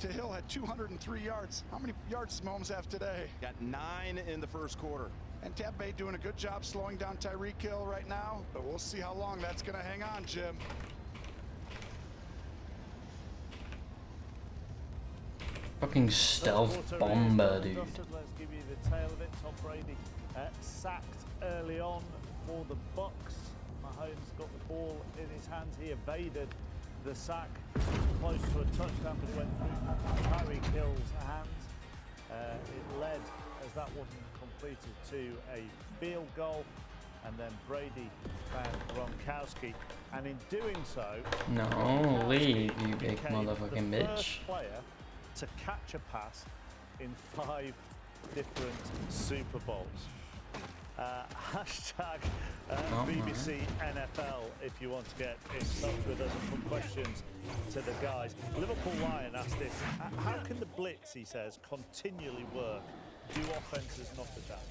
Hill had 203 yards. How many yards does Mahomes have today? Got 9 in the first quarter. And Tampa Bay doing a good job slowing down Tyreek Hill right now, but we'll see how long that's going to hang on, Jim. Fucking stealth bomber, dude. Let's give you the tail of it. Tom Brady sacked early on for the Bucks. Mahomes got the ball in his hands. He evaded the sack, close to a touchdown, but it went through Tyreek Hill's hands. It led, as that wasn't completed, to a field goal, and then Brady found Gronkowski, and in doing so, No, leave, you big became motherfucking the bitch. first player to catch a pass in 5 different Super Bowls. Hashtag BBC NFL if you want to get in touch with us and put questions to the guys. Liverpool Lion asked this, how can the blitz, he says, continually work? Do offenses not adapt?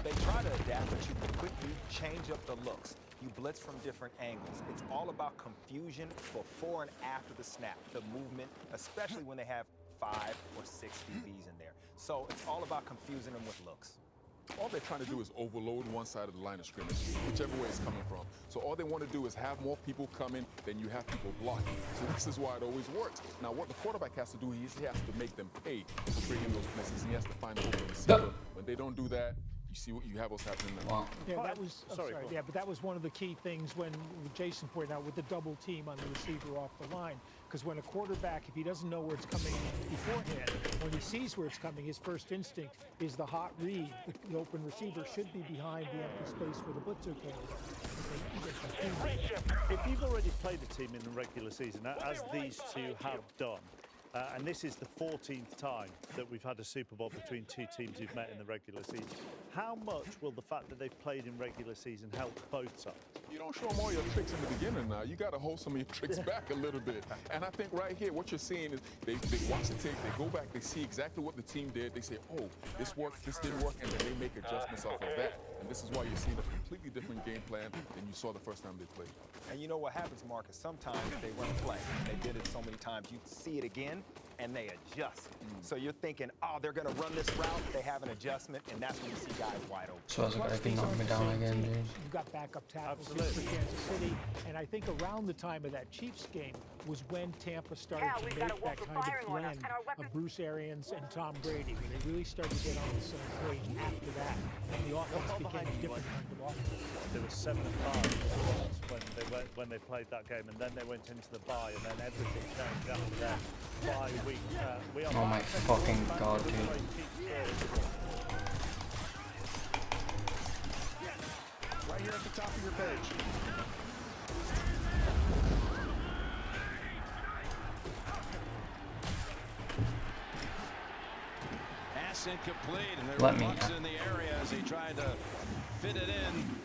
They try to adapt, but you can quickly change up the looks. You blitz from different angles. It's all about confusion before and after the snap, the movement, especially when they have 5 or 6 DBs in there. So it's all about confusing them with looks. All they're trying to do is overload one side of the line of scrimmage, whichever way it's coming from. So all they want to do is have more people come in than you have people blocking. So this is why it always works. Now, what the quarterback has to do is he has to make them pay for bringing those misses. He has to find the open receiver. When they don't do that, you see what you have what's happening now. Yeah, that was yeah, but that was one of the key things when Jason pointed out with the double team on the receiver off the line. Because when a quarterback, if he doesn't know where it's coming beforehand, when he sees where it's coming, his first instinct is the hot read. The open receiver should be behind the empty space where the blitzer came from. If you've already played a team in the regular season, as these two have done, and this is the 14th time that we've had a Super Bowl between 2 teams who've met in the regular season, how much will the fact that they've played in regular season help both sides? You don't show them all your tricks in the beginning now. You got to hold some of your tricks back a little bit. And I think right here, what you're seeing is they watch the tape, they go back, they see exactly what the team did. They say, oh, this worked, this didn't work, and then they make adjustments off of that. And this is why you're seeing a completely different game plan than you saw the first time they played. And you know what happens, Marcus? Sometimes they run a play. They did it so many times. You see it again, and they adjust. So you're thinking, oh, they're going to run this route. They have an adjustment, and that's when you see guys wide open. So I was like, can knock me down again, dude. You've got backup tackles here for Kansas City, and I think around the time of that Chiefs game was when Tampa started to make that kind of blend of Bruce Arians and Tom Brady, where they really started to get on the same page after that, and the offense became a different kind of offense. There was 7-5 when they played that game, and then they went into the bye, and then everything changed after that. Bye week. Oh my fucking god, dude. Right here at the top of your page. Pass incomplete, and Let there's me. Bucks in the area as he tried to fit it in.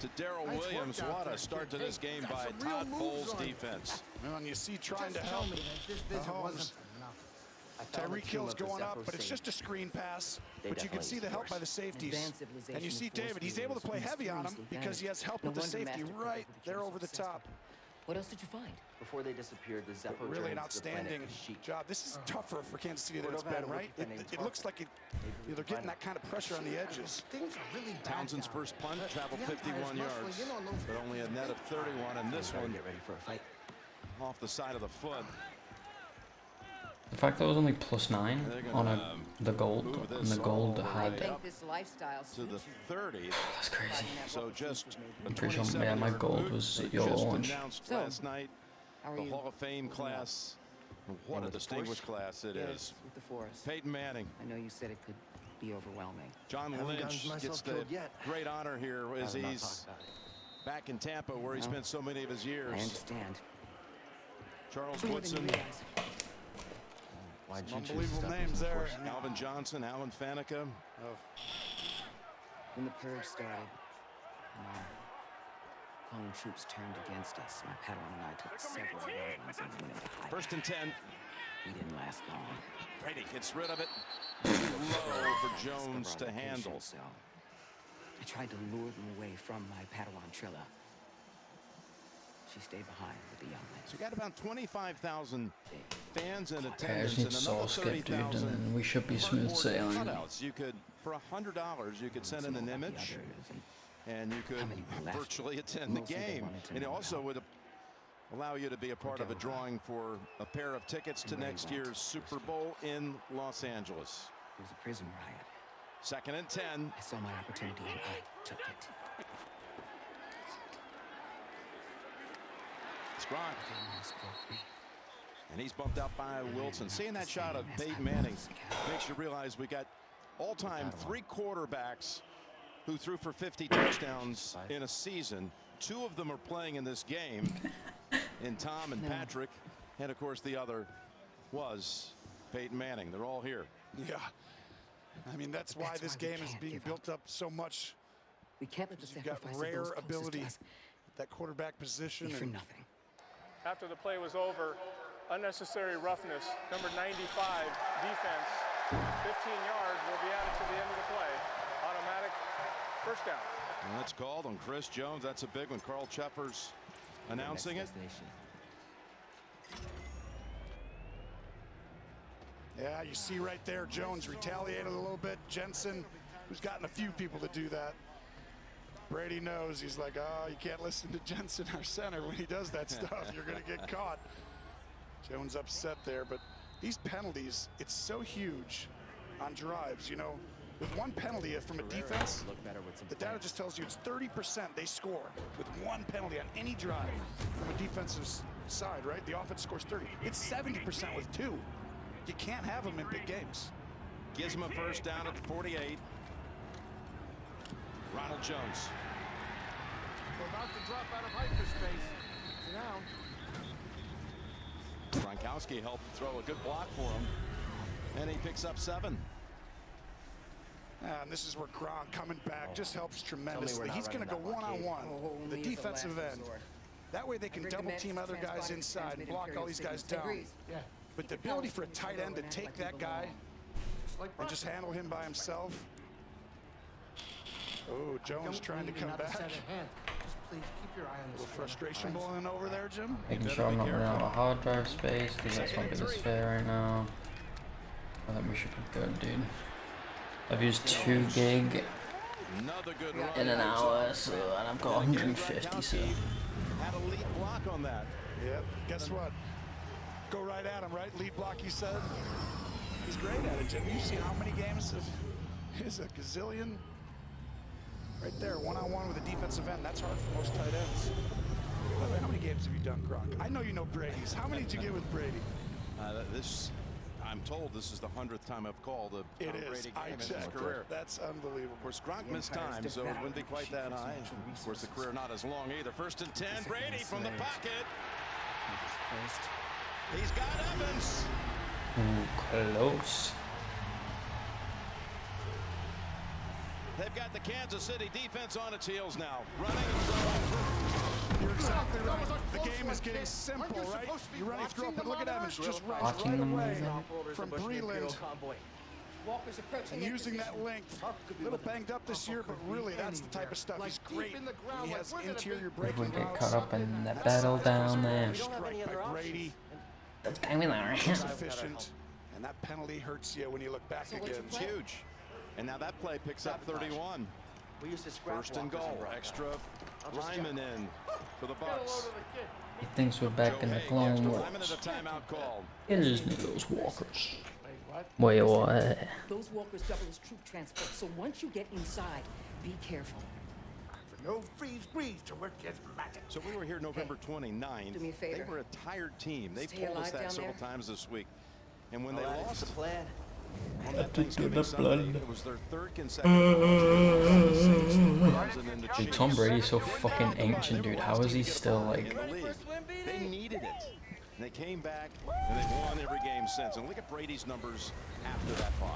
to Darrell Williams. What a start to this game by Todd Bowles' defense. Well, and you see trying to help Mahomes. Tyreek Hill's going up, but it's just a screen pass. But you can see the help by the safeties. And you see David, he's able to play heavy on him because he has help with the safety right there over the top. What else did you find? Before they disappeared, the Zeppo Really an outstanding job. This is tougher for Kansas City than it's been, right? It looks like they're getting that kind of pressure on the edges. Townsend's first punt traveled 51 yards, but only a net of 31, and this one off the side of the foot. The fact that it was only +9 on the gold, and the gold had to the 30. That's crazy. So just I'm pretty sure, yeah, my gold was your orange. Last night, the Hall of Fame class. What a distinguished class it is. With the Force. Peyton Manning. I know you said it could be overwhelming. John Lynch gets the great honor here as he's back in Tampa, where he spent so many of his years. I understand. Charles Woodson. Unbelievable names there. Alvin Johnson, Alan Faneca. When the purge started, clone troops turned against us. My Padawan and I took several young ones and went into hiding. 1st and 10. We didn't last long. Brady gets rid of it. Low for Jones to handle. So I tried to lure them away from my Padawan Trilla. She stayed behind with the young men. So we got about 25,000 fans in Okay, I attendance, just need and to another skip, dude, and 30,000 then we should be smooth sailing. cutouts. You could, for $100, you could send in an image, and you could virtually attend the game. And it also would allow you to be a part of a drawing for a pair of tickets to next year's Super Bowl in Los Angeles. It was a prison riot. 2nd and 10. I saw my opportunity and I took it. Gronk. And he's bumped out by Wilson. Seeing that shot of Peyton Manning makes you realize we got all-time 3 quarterbacks who threw for 50 touchdowns in a season. 2 of them are playing in this game, in Tom and Patrick, and of course the other was Peyton Manning. They're all here. Yeah, I mean that's why this game is being built up so much. We can't let the You've got rare ability at that quarterback position. For nothing. After the play was over, unnecessary roughness, number 95, defense, 15 yards will be added to the end of the play. Automatic first down. And that's called on Chris Jones. That's a big one. Carl Cheffers announcing it. Yeah, you see right there, Jones retaliated a little bit. Jensen, who's gotten a few people to do that. Brady knows. He's like, oh, you can't listen to Jensen, our center, when he does that stuff. You're going to get caught. Jones upset there, but these penalties, it's so huge on drives. You know, with one penalty from a defense, the data just tells you it's 30% they score with one penalty on any drive from a defensive side, right? The offense scores 30. It's 70% with 2. You can't have them in big games. Gives him a first down at the 48. Ronald Jones. We're about to drop out of hyperspace. Down. Gronkowski helped throw a good block for him. And he picks up 7. And this is where Gronk coming back just helps tremendously. He's going to go one-on-one, the defensive end. That way they can double team other guys inside and block all these guys down. But the ability for a tight end to take that guy and just handle him by himself. Oh, Jones trying to come back. Please keep your eye on a little frustration blowing over there, Jim. Making sure I'm not running out of hard drive space, because that's my biggest fear right now. I think we should be good, dude. I've used 2 gig in an hour, so, and I've got 150, so. Had a lead block on that. Yep, guess what? Go right at him, right? Lead block, he said. He's great at it, Jim. You've seen how many games of his, a gazillion? Right there, one-on-one with a defensive end. That's hard for most tight ends. By the way, how many games have you done, Gronk? I know you know Brady's. How many did you get with Brady? I'm told this is the 100th time I've called a Tom Brady game in his career. That's unbelievable. Of course, Gronk missed time, so it wouldn't be quite that high. Of course, the career not as long either. 1st and 10, Brady from the pocket. He's got Evans. Close. They've got the Kansas City defense on its heels now. Running and throwing. You're exactly right. The game is getting simple, right? You're running through up, and look at Evans, just runs right away from Breland. Walker's approaching And using that length, a little banged up this year, but really that's the type of stuff he's great. He has interior breaking Everyone get routes. caught up in that battle down there. Strike by Brady. That's kind of He's efficient, and that penalty hurts you when you look back again. It's huge. And now that play picks up 31. We used to scrap First and walkers goal. and Extra lineman in for the Bucks. He thinks we're back in the Clone Wars. Lineman at a timeout call. It isn't those walkers. Wait, what? Those walkers double as troop transport, so once you get inside, be careful. No freeze breeze to work gets magic. So we were here November 29th. Do me a favor. They were a tired team. They've Stay told us alive that down several there. times this week. And when they That's lost the plan. on that Thanksgiving Sunday, it was their third consecutive loss. Dude, Tom Brady's so fucking ancient, dude. How is he still like? They needed it. And they came back and they've won every game since. And look at Brady's numbers after that bye.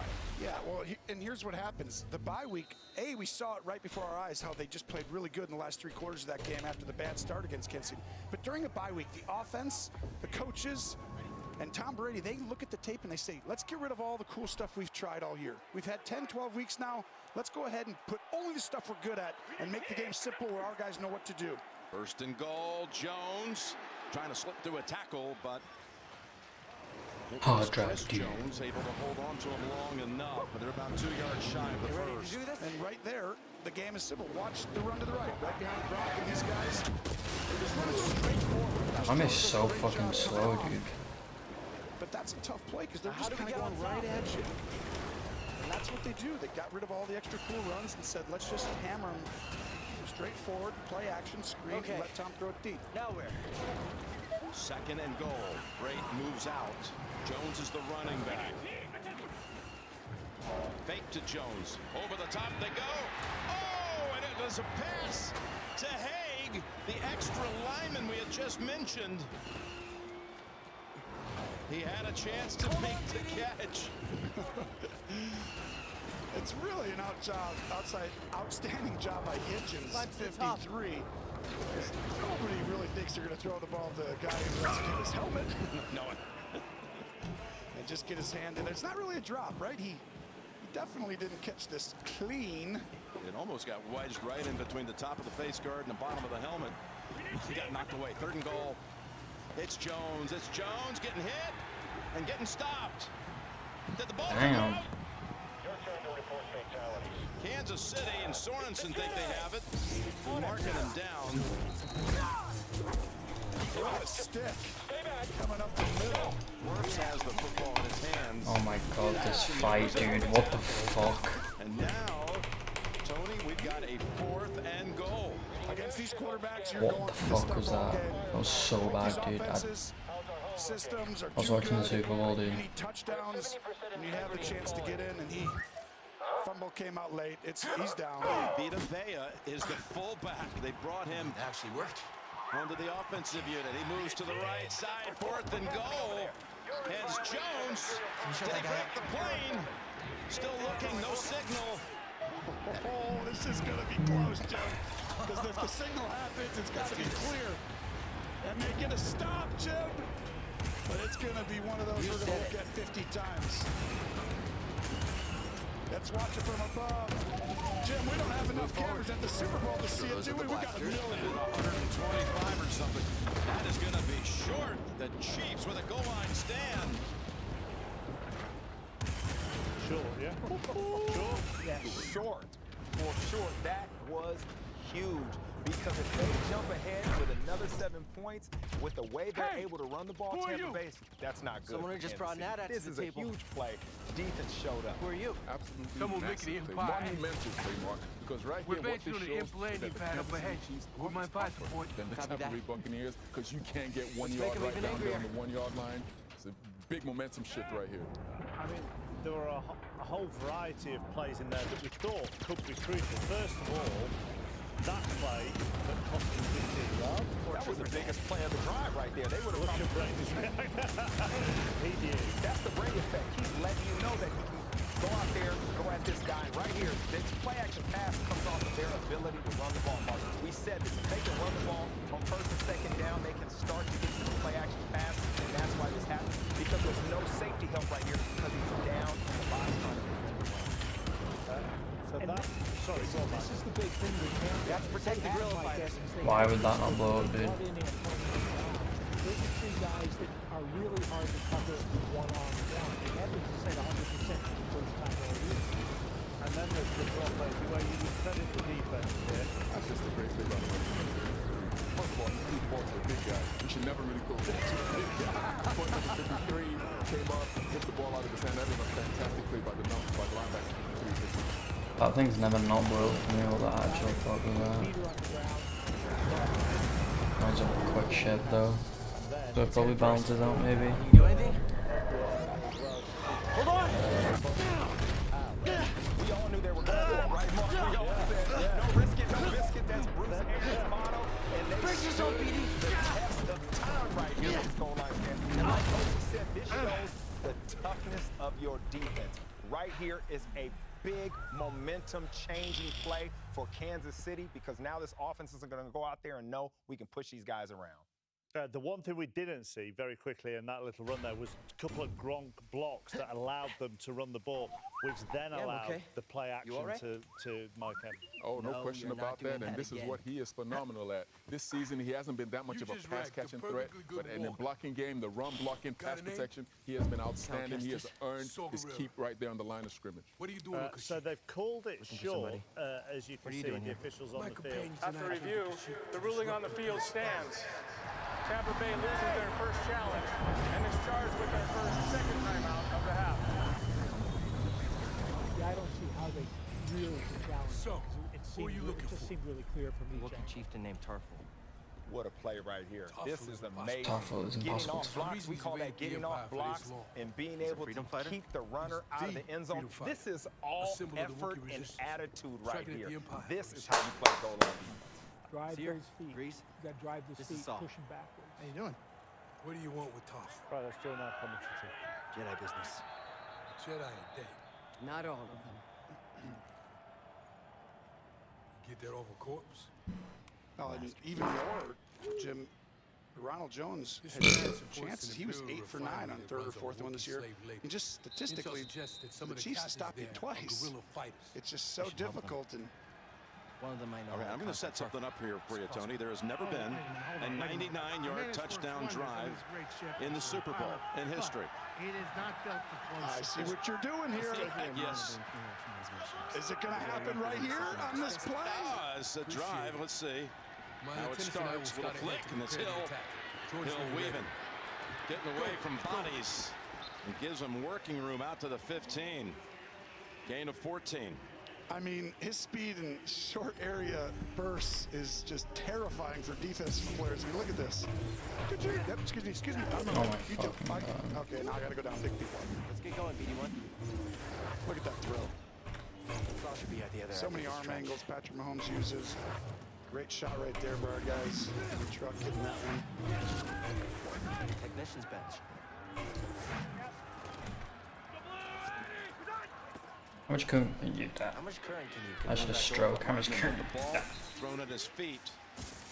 Yeah, well, and here's what happens. The bye week, we saw it right before our eyes, how they just played really good in the last 3 quarters of that game after the bad start against Kansas City. But during a bye week, the offense, the coaches, and Tom Brady, they look at the tape and they say, let's get rid of all the cool stuff we've tried all year. We've had 10, 12 weeks now. Let's go ahead and put only the stuff we're good at and make the game simple where our guys know what to do. First and goal, Jones trying to slip through a tackle, but hard drive, dude. Jones able to hold on to him long enough, but they're about 2 yards shy of the first. And right there, the game is simple. Watch the run to the right behind Brock and these guys. They're just running straight forward. I'm is so fucking slow, dude. But that's a tough play because they're just kind of going right at you. And that's what they do. They got rid of all the extra cool runs and said, let's just hammer them straight forward, play action, screen, and let Tom throw it deep. Now where? Second and goal. Braid moves out. Jones is the running back. Fake to Jones. Over the top they go. Oh, and it was a pass to Haig, the extra lineman we had just mentioned. He had a chance to make the catch. It's really an outstanding job by Hitchens, 53. Nobody really thinks they're going to throw the ball to the guy who runs to his helmet. No. And just get his hand in there. It's not really a drop, right? He definitely didn't catch this clean. It almost got wedged right in between the top of the face guard and the bottom of the helmet. He got knocked away. Third and goal. It's Jones. It's Jones getting hit and getting stopped. Did the ball come out? Kansas City and Sorensen think they have it. They're marking him down. What a stick. Coming up the middle. Wirfs has the football in his hands. Oh my god, this fight, dude. What the fuck? And now, Tony, we've got a 4th and goal. Against these quarterbacks, you're What going the for this fuck was stuff all that? game. That was so bad, dude. Systems are I was too watching the good. Super Bowl, dude. You need touchdowns, and you have a chance to get in, and he fumble came out late. He's down. Vita Vea is the fullback. They brought him. It actually worked. Onto the offensive unit. He moves to the right side. 4th and goal. As Jones. Did he break the plane? Still looking. No signal. Oh, this is going to be close, Joe. Because if the signal happens, it's got to be clear. And they get a stop, Jim. But it's going to be one of those we're going to look at 50 times. Let's watch it from above. Jim, we don't have enough cameras at the Super Bowl to see it, do we? We got a million. 125 or something. That is going to be short. The Chiefs with a goal line stand. Short, yeah. Short? Yeah. Short. For sure. That was huge. Because if they jump ahead with another 7 points, with the way they're able to run the ball, Tampa Bay, that's not good. Someone who just brought that out to the table. This is a huge play. Defense showed up. Who are you? Absolutely Come on, massive Mickey, play. Empire. Monumental play, Mark. Because right We're here, what basically this on the shows implant is that the pad up Kansas ahead. City Chiefs With my are passport. than the Copy Tampa that. Bay Buccaneers, because you can't get 1 Let's yard make 'em right even down there on angrier. the 1 yard line. It's a big momentum shift right here. I mean, there were a whole variety of plays in there that we thought could be crucial. First of all, that play that cost them 15 yards. That was the biggest play of the drive right there. They would have Look at Brady's He did. That's the Brady effect. He's letting you know that he can go out there, go at this guy. Right here, this play action pass comes off of their ability to run the ball. We said this, if they can run the ball on first and second down, they can start to get to the play action pass, and that's why this happens, because there's no safety help right here because he's down in the box trying to defend the run. Sorry, this is the big thing with Tampa. You have to protect the grill fighters. Why would that not blow up, dude? Those are three guys that are really hard to cover one-on-one. The average is at 100% for the first time all year. And then there's the drop over where you credit the defense here. That's just a great play by the way. First of all, he balls to a big guy. You should never really throw that to a big guy. Point number 53 came up, hit the ball out of his hand. That is a fantastic play by the linebacker. That thing's never not broke for me, all that actual fuck with that. Mine's a quick ship though. So it probably balances out maybe. You do anything? Hold on! We all knew they were going for it, right, Mark? We all said, no risk it, no biscuit. That's Bruce Arians' motto. And they Brace yourself, BD. the test of time right here with this goal line stand. And like Coach said, this shows the toughness of your defense. Right here is a big momentum-changing play for Kansas City because now this offense is going to go out there and know we can push these guys around. The one thing we didn't see very quickly in that little run there was a couple of Gronk blocks that allowed them to run the ball, which then allowed the play action to Mike Evans. Oh, no question about that. And this is what he is phenomenal at. This season, he hasn't been that much of a pass-catching threat, but in the blocking game, the run blocking, pass protection, he has been outstanding. He has earned his keep right there on the line of scrimmage. What are you doing? So they've called it short, as you can see, the officials on the field. After review, the ruling on the field stands. Tampa Bay loses their first challenge and is charged with their second timeout of the half. Yeah, I don't see how they really can challenge. So, it who are you looking for? Just seemed really clear for me. Wookiee chieftain named Tarful. What a play right here. This is amazing. Tarful is Getting impossible. off blocks, we call that getting off blocks and being able to keep the runner out of the end zone. This is all effort and attitude right here. This is how you play goal line defense. Drive Seer, those feet. Grease. You got to drive those This feet, is Saul. push them backwards. How you doing? What do you want with Toph? Right, let's join our commentary team. Jedi business. Jedi are dead. Not all of them. Get that off a corpse? Well, I mean, even more, Jim, Ronald Jones had had some chances. He was 8 for 9 on third or fourth one this year. And just statistically, the Chiefs have stopped him twice. It's just so difficult. And One of them might know. Okay, I'm going to set something up here for you, Tony. There has never been a 99-yard touchdown drive in the Super Bowl in history. It is not built for close. I see what you're doing here. Yes. Is it going to happen right here on this play? It's a drive. Let's see how it starts with a flick, and it's Hill. Hill weaving, getting away from bodies, and gives him working room out to the 15. Gain of 14. I mean, his speed and short area bursts is just terrifying for defensive players. I mean, look at this. Yep, excuse me. I'm Oh my you too. fucking God. Okay, now I gotta go down and pick people up. Let's get going, BD1. Look at that throw. Saul should be at the other So end many of this arm trench. angles Patrick Mahomes uses. Great shot right there by our guys in the truck getting that one. Technician's bench. How much current can you that? How much current can you? That's just a stroke. How much current? The ball thrown at his feet.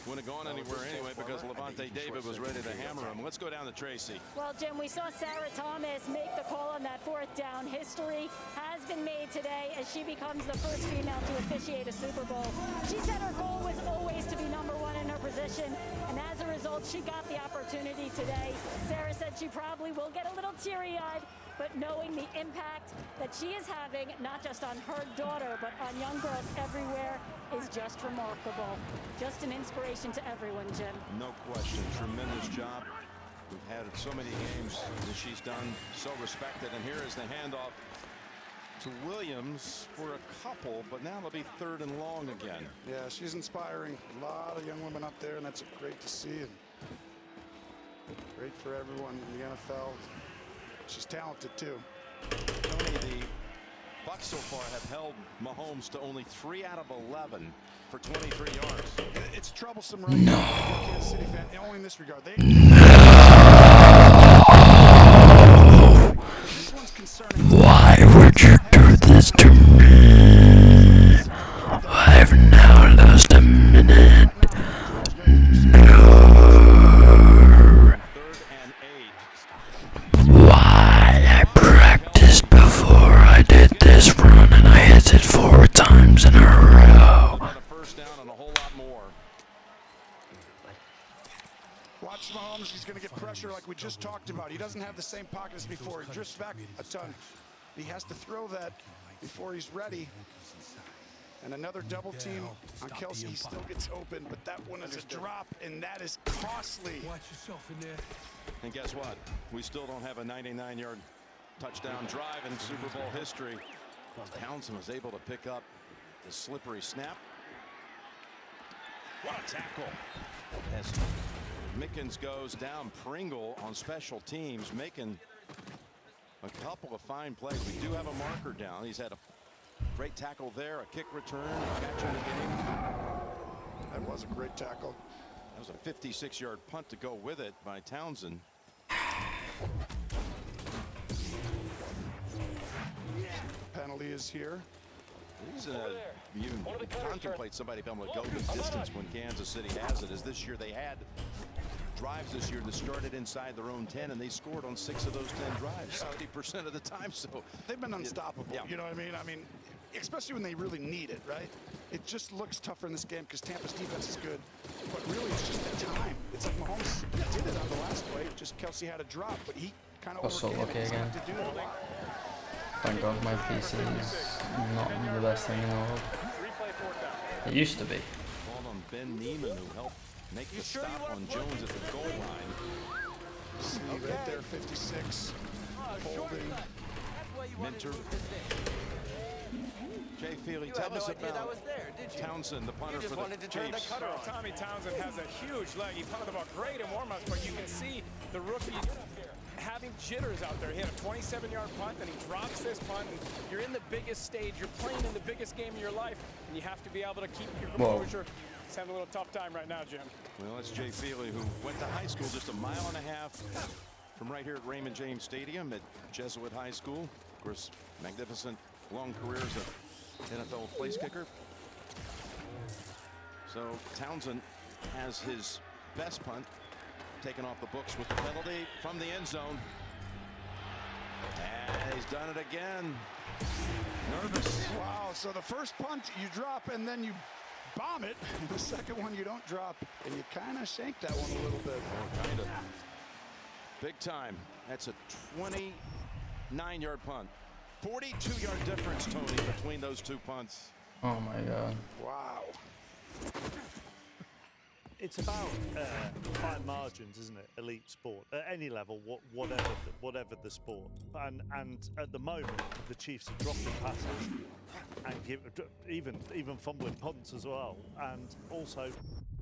Wouldn't have gone anywhere anyway because Levante David was ready to hammer him. Let's go down to Tracy. Well, Jim, we saw Sarah Thomas make the call on that fourth down. History has been made today as she becomes the first female to officiate a Super Bowl. She said her goal was always to be #1 in her position, and as a result, she got the opportunity today. Sarah said she probably will get a little teary-eyed, but knowing the impact that she is having, not just on her daughter, but on young girls everywhere, is just remarkable. Just an inspiration to everyone, Jim. No question. Tremendous job. We've had so many games that she's done, so respected. And here is the handoff to Williams for a couple, but now it'll be 3rd and long again. Yeah, she's inspiring. A lot of young women up there, and that's great to see. And great for everyone in the NFL. She's talented, too. Tony, the Bucs so far have held Mahomes to only 3 out of 11 for 23 yards. It's troublesome right now for a Kansas City fan, only in this regard. This one's concerning. Why would you do this to me? just talked about. He doesn't have the same pocket as before. He drifts back a ton. He has to throw that before he's ready. And another double team on Kelsey. He still gets open, but that one is a drop, and that is costly. Watch yourself in there. And guess what? We still don't have a 99-yard touchdown drive in Super Bowl history. Townsend was able to pick up the slippery snap. What a tackle. As Mickens goes down, Pringle on special teams making a couple of fine plays. We do have a marker down. He's had a great tackle there, a kick return, a catch in the game. That was a great tackle. That was a 56-yard punt to go with it by Townsend. Penalty is here. You even contemplate somebody being able to go the distance when Kansas City has it. As this year they had drives this year that started inside their own 10, and they scored on 6 of those 10 drives, 70% of the time. So they've been unstoppable. Yeah. You know what I mean? I mean, especially when they really need it, right? It just looks tougher in this game because Tampa's defense is good, but really it's just the time. It's like Mahomes did it on the last play. Just Kelsey had a drop, but he kind of overcame it. He's got to do it a lot. Thank God my PC is not the best thing in the world. It used to be. Called on Ben Neiman, who helped make the stop on Jones at the goal line. See right there, 56. Holding. Minter. Jay Feely, tell us about Townsend, the punter for the Chiefs. Tommy Townsend has a huge leg. He punted the ball great in warm-ups, but you can see the rookie having jitters out there. He had a 27-yard punt, and he drops this punt. And you're in the biggest stage. You're playing in the biggest game of your life, and you have to be able to keep your composure. He's having a little tough time right now, Jim. Well, that's Jay Feely, who went to high school just a mile and a half from right here at Raymond James Stadium at Jesuit High School. Of course, magnificent long career as an NFL place kicker. So Townsend has his best punt taken off the books with the penalty from the end zone. And he's done it again. Nervous. Wow, so the first punt you drop and then you bomb it. And the second one you don't drop and you kind of shank that one a little bit. Oh, kind of. Big time. That's a 29-yard punt. 42-yard difference, Tony, between those two punts. Oh my God. Wow. It's about fine margins, isn't it? Elite sport at any level, whatever the sport. And at the moment, the Chiefs are dropping passes and even fumbling punts as well, and also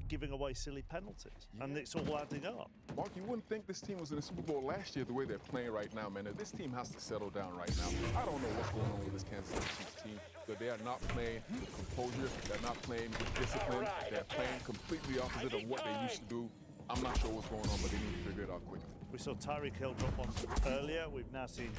giving away silly penalties, and it's all adding up. Mark, you wouldn't think this team was in the Super Bowl last year the way they're playing right now, man. This team has to settle down right now. I don't know what's going on with this Kansas City Chiefs team, but they are not playing with composure. They're not playing with discipline. They're playing completely opposite of what they used to do. I'm not sure what's going on, but they need to figure it out quickly. We saw Tyreek Hill drop one earlier. We've now seen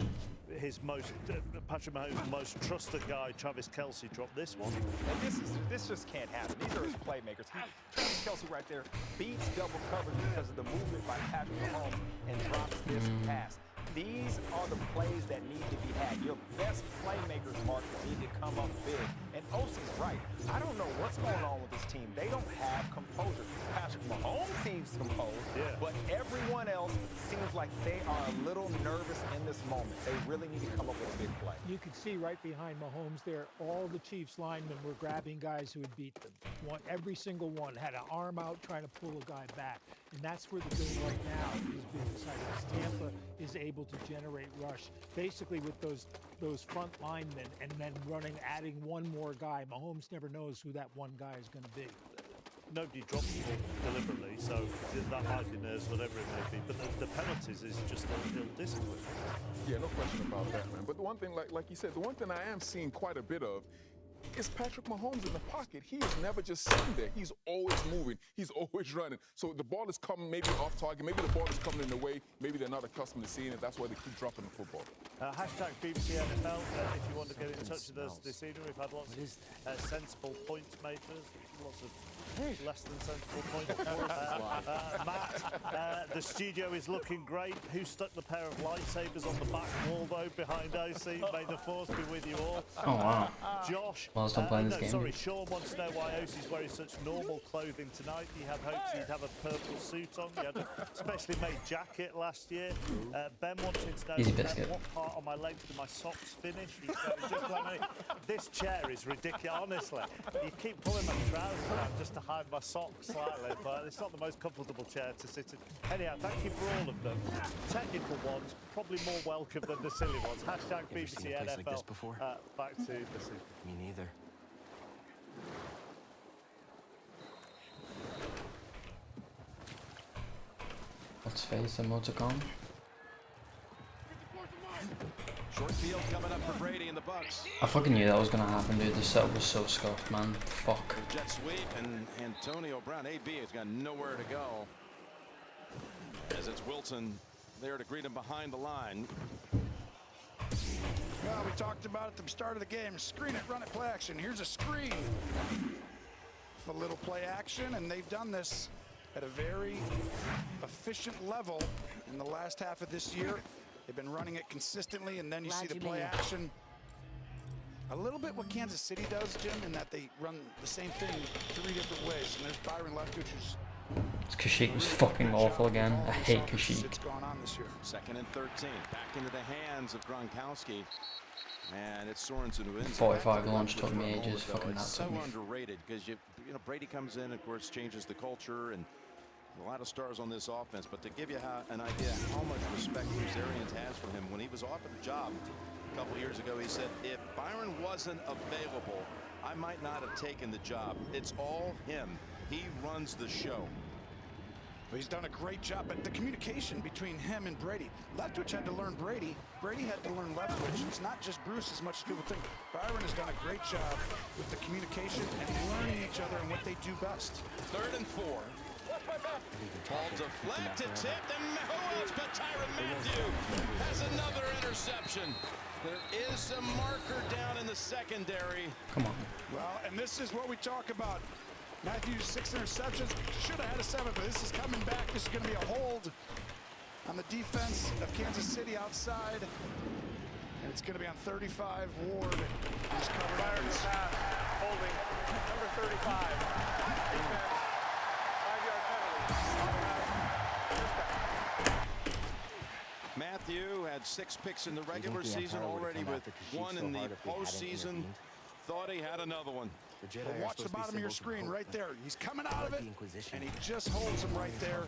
his Patrick Mahomes' most trusted guy, Travis Kelce, drop this one. And this just can't happen. These are his playmakers. Travis Kelce right there beats double coverage because of the movement by Patrick Mahomes and drops this pass. These are the plays that need to be had. Your best playmakers, Mark, need to come up big. And OC's right. I don't know what's going on with this team. They don't have composure. Patrick Mahomes seems composed, but everyone else seems like they are a little nervous in this moment. They really need to come up with a big play. You could see right behind Mahomes there, all the Chiefs linemen were grabbing guys who had beat them. Every single one had an arm out trying to pull a guy back. And that's where the game right now is being decided. Tampa is able to generate rush basically with those front linemen and then adding one more guy. Mahomes never knows who that one guy is going to be. Nobody drops the ball deliberately, so that might be nerves, whatever it may be. But the penalties is just ill discipline. Yeah, no question about that, man. But the one thing, like you said, the one thing I am seeing quite a bit of is Patrick Mahomes in the pocket. He is never just sitting there. He's always moving. He's always running. So the ball is coming maybe off target. Maybe the ball is coming in the way. Maybe they're not accustomed to seeing it. That's why they keep dropping the football. Hashtag BBC NFL. If you want to get in touch with us this evening, we've had lots of sensible points makers, lots of less than sensible points. Matt, the studio is looking great. Who stuck the pair of lightsabers on the back wall, though, behind OC? May the force be with you all. Oh, wow. Josh, whilst I'm playing this game. Sorry, Sean wants to know why Osie's wearing such normal clothing tonight. He had hopes he'd have a purple suit on. He had a specially made jacket last year. Ben wanted to know what part on my legs do my socks finish. This chair is ridiculous, honestly. You keep pulling my trousers down just to hide my socks slightly, but it's not the most comfortable chair to sit in. Anyhow, thank you for all of them. Technical ones, probably more welcome than the silly ones. Hashtag BBC NFL. Back to the suit. Me neither. Let's face it, more to come. Short field coming up for Brady and the Bucks. I fucking knew that was gonna happen, dude. The setup was so scuffed, man. Fuck. Jet sweep and Antonio Brown. AB has got nowhere to go. As it's Wilson there to greet him behind the line. Well, we talked about at the start of the game. Screen it, run it, play action. Here's a screen. A little play action, and they've done this at a very efficient level in the last half of this year. They've been running it consistently, and then you see the play action. A little bit what Kansas City does, Jim, in that they run the same thing 3 different ways. And there's Byron Leftwich, who's... Kashyyyk was fucking awful again. I hate Kashyyyk. It's gone on this year. 2nd and 13. Back into the hands of Gronkowski. And it's Sorensen who wins. 45 launch took me ages. Fucking It's that so took me. underrated because you know Brady comes in, of course, changes the culture and a lot of stars on this offense. But to give you an idea how much respect Bruce Arians has for him, when he was offered the job a couple years ago, he said, if Byron wasn't available, I might not have taken the job. It's all him. He runs the show. Well, he's done a great job, but the communication between him and Brady. Leftwich had to learn Brady. Brady had to learn Leftwich. It's not just Bruce as much as people think. Byron has done a great job with the communication and learning each other and what they do best. 3rd and 4. Ball deflected, tipped, and who else but Tyrann Mathieu has another interception. There is a marker down in the secondary. Come on. Well, and this is what we talk about. Matthews 6 interceptions, should have had a 7, but this is coming back. This is going to be a hold on the defense of Kansas City outside, and it's going to be on 35. Ward is covered. Byron's pass, holding, number 35. Defense, 5-yard penalty. Mathieu had 6 picks in the regular season already, with 1 in the postseason. Thought he had another one. But watch the bottom of your screen right there. He's coming out of it, and he just holds him right there.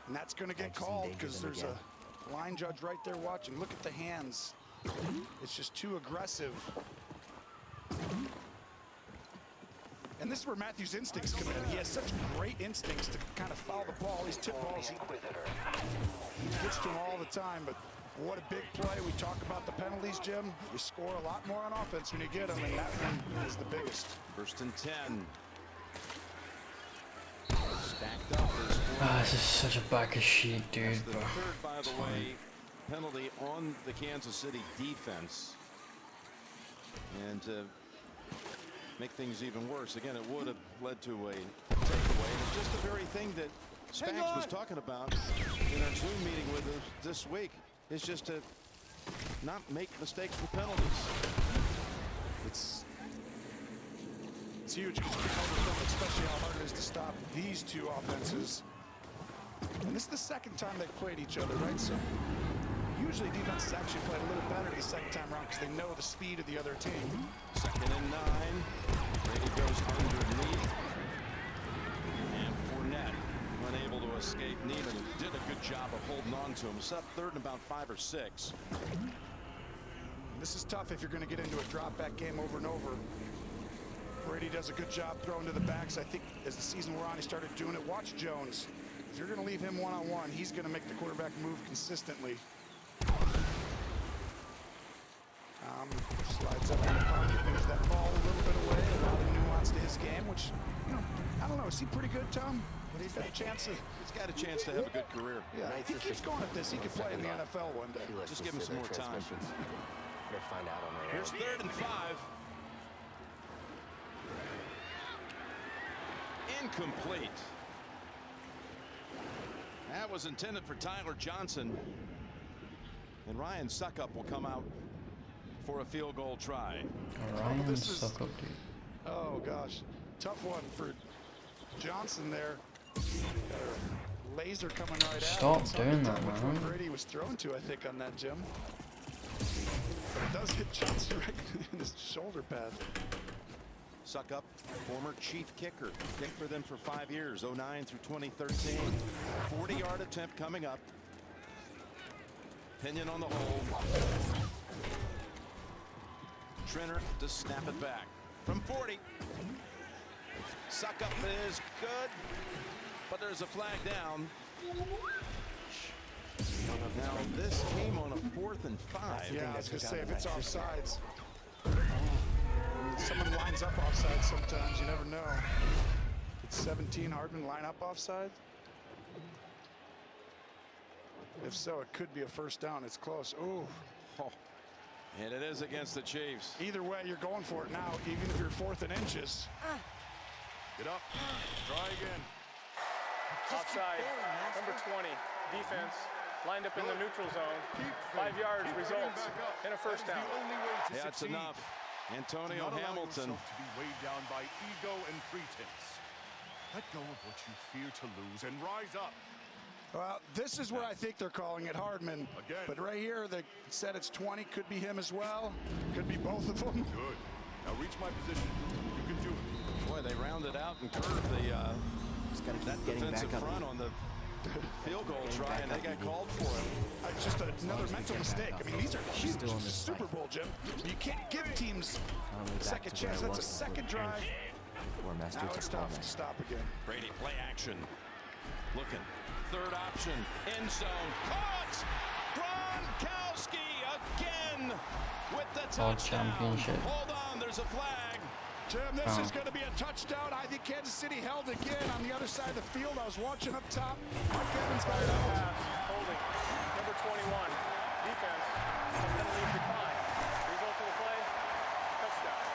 And that's going to get called because there's a line judge right there watching. Look at the hands. It's just too aggressive. And this is where Matthew's instincts come in. He has such great instincts to kind of foul the ball. These tip balls, he gets to them all the time, but what a big play. We talk about the penalties, Jim. You score a lot more on offense when you get them, and that one is the biggest. 1st and 10. Stacked up. This is such a bad Kashyyyk, dude. The 3rd, by the way, penalty on the Kansas City defense. And to make things even worse, again, it would have led to a takeaway. It's just the very thing that Spags was talking about in our Zoom meeting with us this week. Is just to not make mistakes with penalties. It's huge because we know with them, especially how hard it is to stop these two offenses. And this is the 2nd time they've played each other, right? So usually defenses actually play a little better the 2nd time around because they know the speed of the other team. 2nd and 9. Brady goes underneath. And Fournette unable to escape Neiman, who did a good job of holding on to him. It's up 3rd and about 5 or 6. This is tough if you're going to get into a drop back game over and over. Brady does a good job throwing to the backs. I think as the season wore on, he started doing it. Watch Jones. If you're going to leave him one-on-one, he's going to make the quarterback move consistently. Slides up in the pocket, moves that ball a little bit away. A lot of nuance to his game, which, you know, I don't know. Is he pretty good, Tom? But he's got a chance to. He's got a chance to have a good career. Yeah, if he keeps going at this, he could play in the NFL one day. Just give him some more time. Find out on my Here's 3rd and 5. Incomplete. That was intended for Tyler Johnson. And Ryan Suckup will come out for a field goal try. Ryan, suck up, dude. Oh gosh, tough one for Johnson there. Got a laser coming right Stop at him. doing that, Which man. one Brady was thrown to, I think, on that, Jim. But it does hit Johnson right in his shoulder pad. Suck up, former chief kicker. Kicked for them for 5 years, 09 through 2013. 40-yard attempt coming up. Pinion on the hole. Trenner to snap it back from 40. Suck up is good, but there's a flag down. Now this came on a 4th and 5. Yeah, I was gonna say if it's offsides. Someone lines up offside sometimes, you never know. It's 17, Hardman line up offside. If so, it could be a first down. It's close. Ooh. Oh. And it is against the Chiefs. Either way, you're going for it now, even if you're 4th and inches. Get up. Try again. Offside, number 20, defense, lined up in the neutral zone. 5 yards results in a first down. Yeah, it's enough. Antonio Hamilton. To be weighed down by ego and pretense. Let go of what you fear to lose and rise up. Well, this is where I think they're calling it Hardman. Again. But right here, they said it's 20. Could be him as well. Could be both of them. Good. Now reach my position. You can do it. Boy, they rounded out and curved the that defensive front on the field goal try, and they got called for it. Just another mental mistake. I mean, these are huge. It's a Super Bowl, Jim. You can't give teams second chance. That's a second drive. Now it's tough to stop again. Brady play action. Looking. Third option. End zone. Caught! Gronkowski again with the touchdown. Championship. Hold on, there's a flag. Jim, this is going to be a touchdown. I think Kansas City held again on the other side of the field. I was watching up top. Mike Evans got it out. Holding, number 21, defense, penalty decline. Result of the play, touchdown.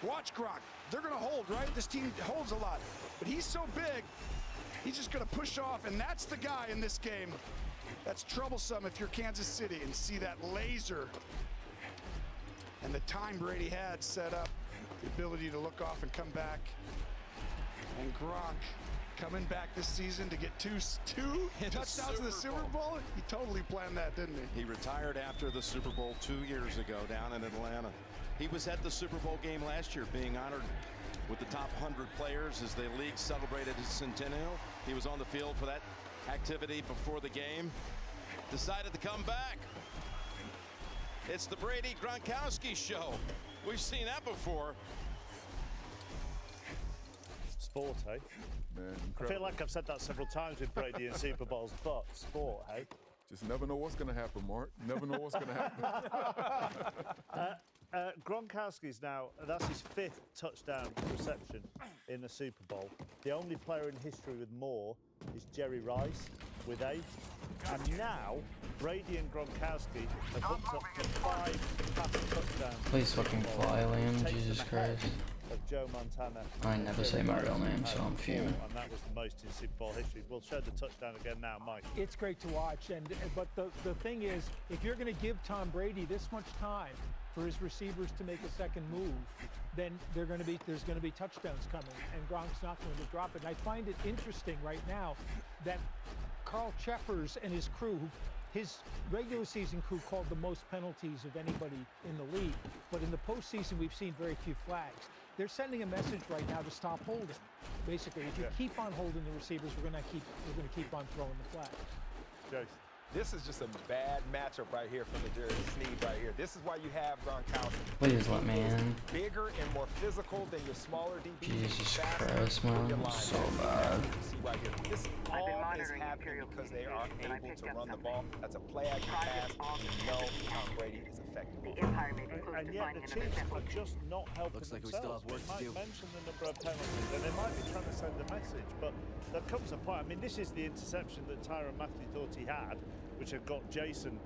Watch Gronk. They're going to hold, right? This team holds a lot. But he's so big, he's just going to push off, and that's the guy in this game. That's troublesome if you're Kansas City and see that laser. And the time Brady had set up, the ability to look off and come back. And Gronk coming back this season to get two touchdowns in the Super Bowl. He totally planned that, didn't he? He retired after the Super Bowl 2 years ago down in Atlanta. He was at the Super Bowl game last year being honored with the top 100 players as the league celebrated his centennial. He was on the field for that activity before the game. Decided to come back. It's the Brady Gronkowski show. We've seen that before. Sport, hey? Man, I feel like I've said that several times with Brady in Super Bowls, but sport, hey? Just never know what's going to happen, Mark. Never know what's going to happen. Gronkowski's now, that's his 5th touchdown reception in the Super Bowl. The only player in history with more is Jerry Rice with 8. And now, Brady and Gronkowski have hooked up for 5 passing touchdowns. Please fucking fly, Liam. Jesus Christ. Of Joe Montana. I never say my real name, so I'm fuming. And that was the most in Super Bowl history. We'll show the touchdown again now, Mike. It's great to watch, but the thing is, if you're going to give Tom Brady this much time for his receivers to make a second move, then there's going to be touchdowns coming, and Gronk's not going to drop it. And I find it interesting right now that Carl Cheffers and his crew, his regular season crew called the most penalties of anybody in the league, but in the postseason we've seen very few flags. They're sending a message right now to stop holding. Basically, if you keep on holding the receivers, we're going to keep on throwing the flag. Jace. This is just a bad matchup right here from the Jerry Sneed right here. This is why you have Gronkowski. Please let me in. Bigger and more physical than your smaller DB. Jesus Christ, man. So bad. See right here. This all is happening because they are able to run the ball. That's a play action pass. You know Tom Brady is effective. And yet the Chiefs are just not helping Looks like we themselves. still have work to do. Mention the number of penalties, and they might be trying to send a message, but there comes a point. I mean, this is the interception that Tyrann Mathieu thought he had, which had got Jason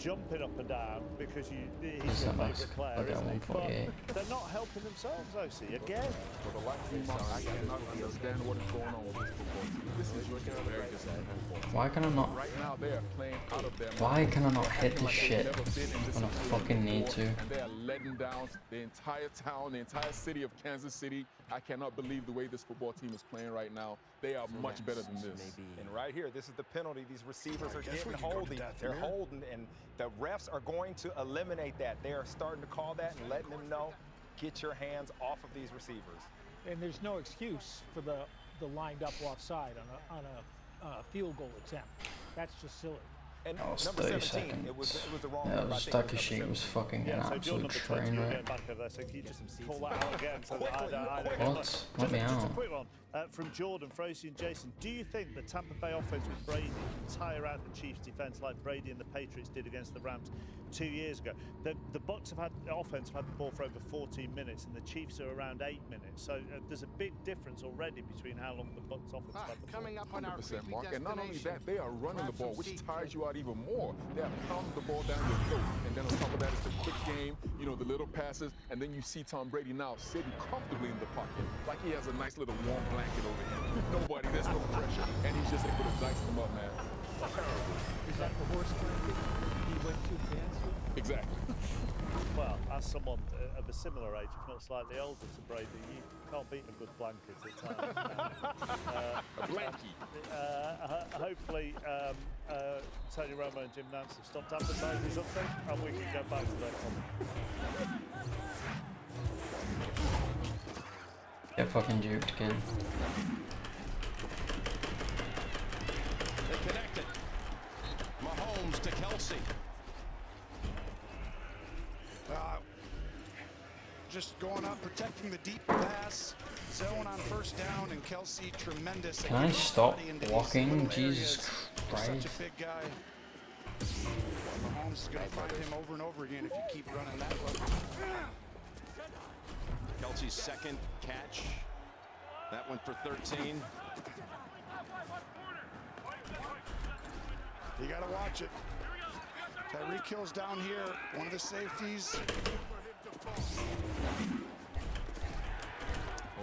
jumping up and down because he's He's your a mess. favourite player, I'll get isn't he? 148. But they're not helping themselves, OC, again. For the life of me, Mark, I cannot understand what is going on with this football team. This is looking very disappointing. Why can I not? Right now, they are playing out of their Why can I not hit this like shit they've never been in this when I situation fucking need before, to? And they are letting down the entire town, the entire city of Kansas City. I cannot believe the way this football team is playing right now. They are much better than this. And right here, this is the penalty. These receivers are getting holding. They're holding, and the refs are going to eliminate that. They are starting to call that and letting them know, get your hands off of these receivers. And there's no excuse for the lined up offside on a field goal attempt. That's just silly. And That was number 30 17, seconds. it was the wrong Yeah, number. the Stucky sheet was fucking an So if you're absolute number 20, train you're wreck. getting back over there, so can you just pull that out again? So that I don't What? Let me Just a out. quick one from Jordan, Frozy and Jason. Do you think the Tampa Bay offense with Brady can tire out the Chiefs defense like Brady and the Patriots did against the Rams 2 years ago? The Bucs have had the offense have had the ball for over 14 minutes, and the Chiefs are around 8 minutes. So there's a big difference already between how long the Bucs offense have had the ball. Coming up on our 100%, creepy Mark. And not only destination. that, they are running the Grab ball, some which seats, tires you out even more. They are pounding the ball down your throat. And then on top of that, it's the quick game, you know, the little passes. And then you see Tom Brady now sitting comfortably in the pocket, like he has a nice little warm blanket over him. Nobody, there's no pressure. And he's just able to dice them up, man. Is that the horse blanket he went too fast with? Exactly. Well, as someone of a similar age, if not slightly older to Brady, you can't beat a good blanket at times. A blankie. Hopefully, Tony Romo and Jim Nance have stopped advertising something, and we can go back to their comment. Get fucking juked, kid. They connected. Mahomes to Kelsey. Just going up, protecting the deep pass, zone on first down, and Kelsey tremendous. Can I stop walking? Jesus Christ. Such a big guy. Mahomes is going to find him over and over again if you keep running that way. Kelsey's second catch. That went for 13. You got to watch it. Tyreek Hill's down here, one of the safeties.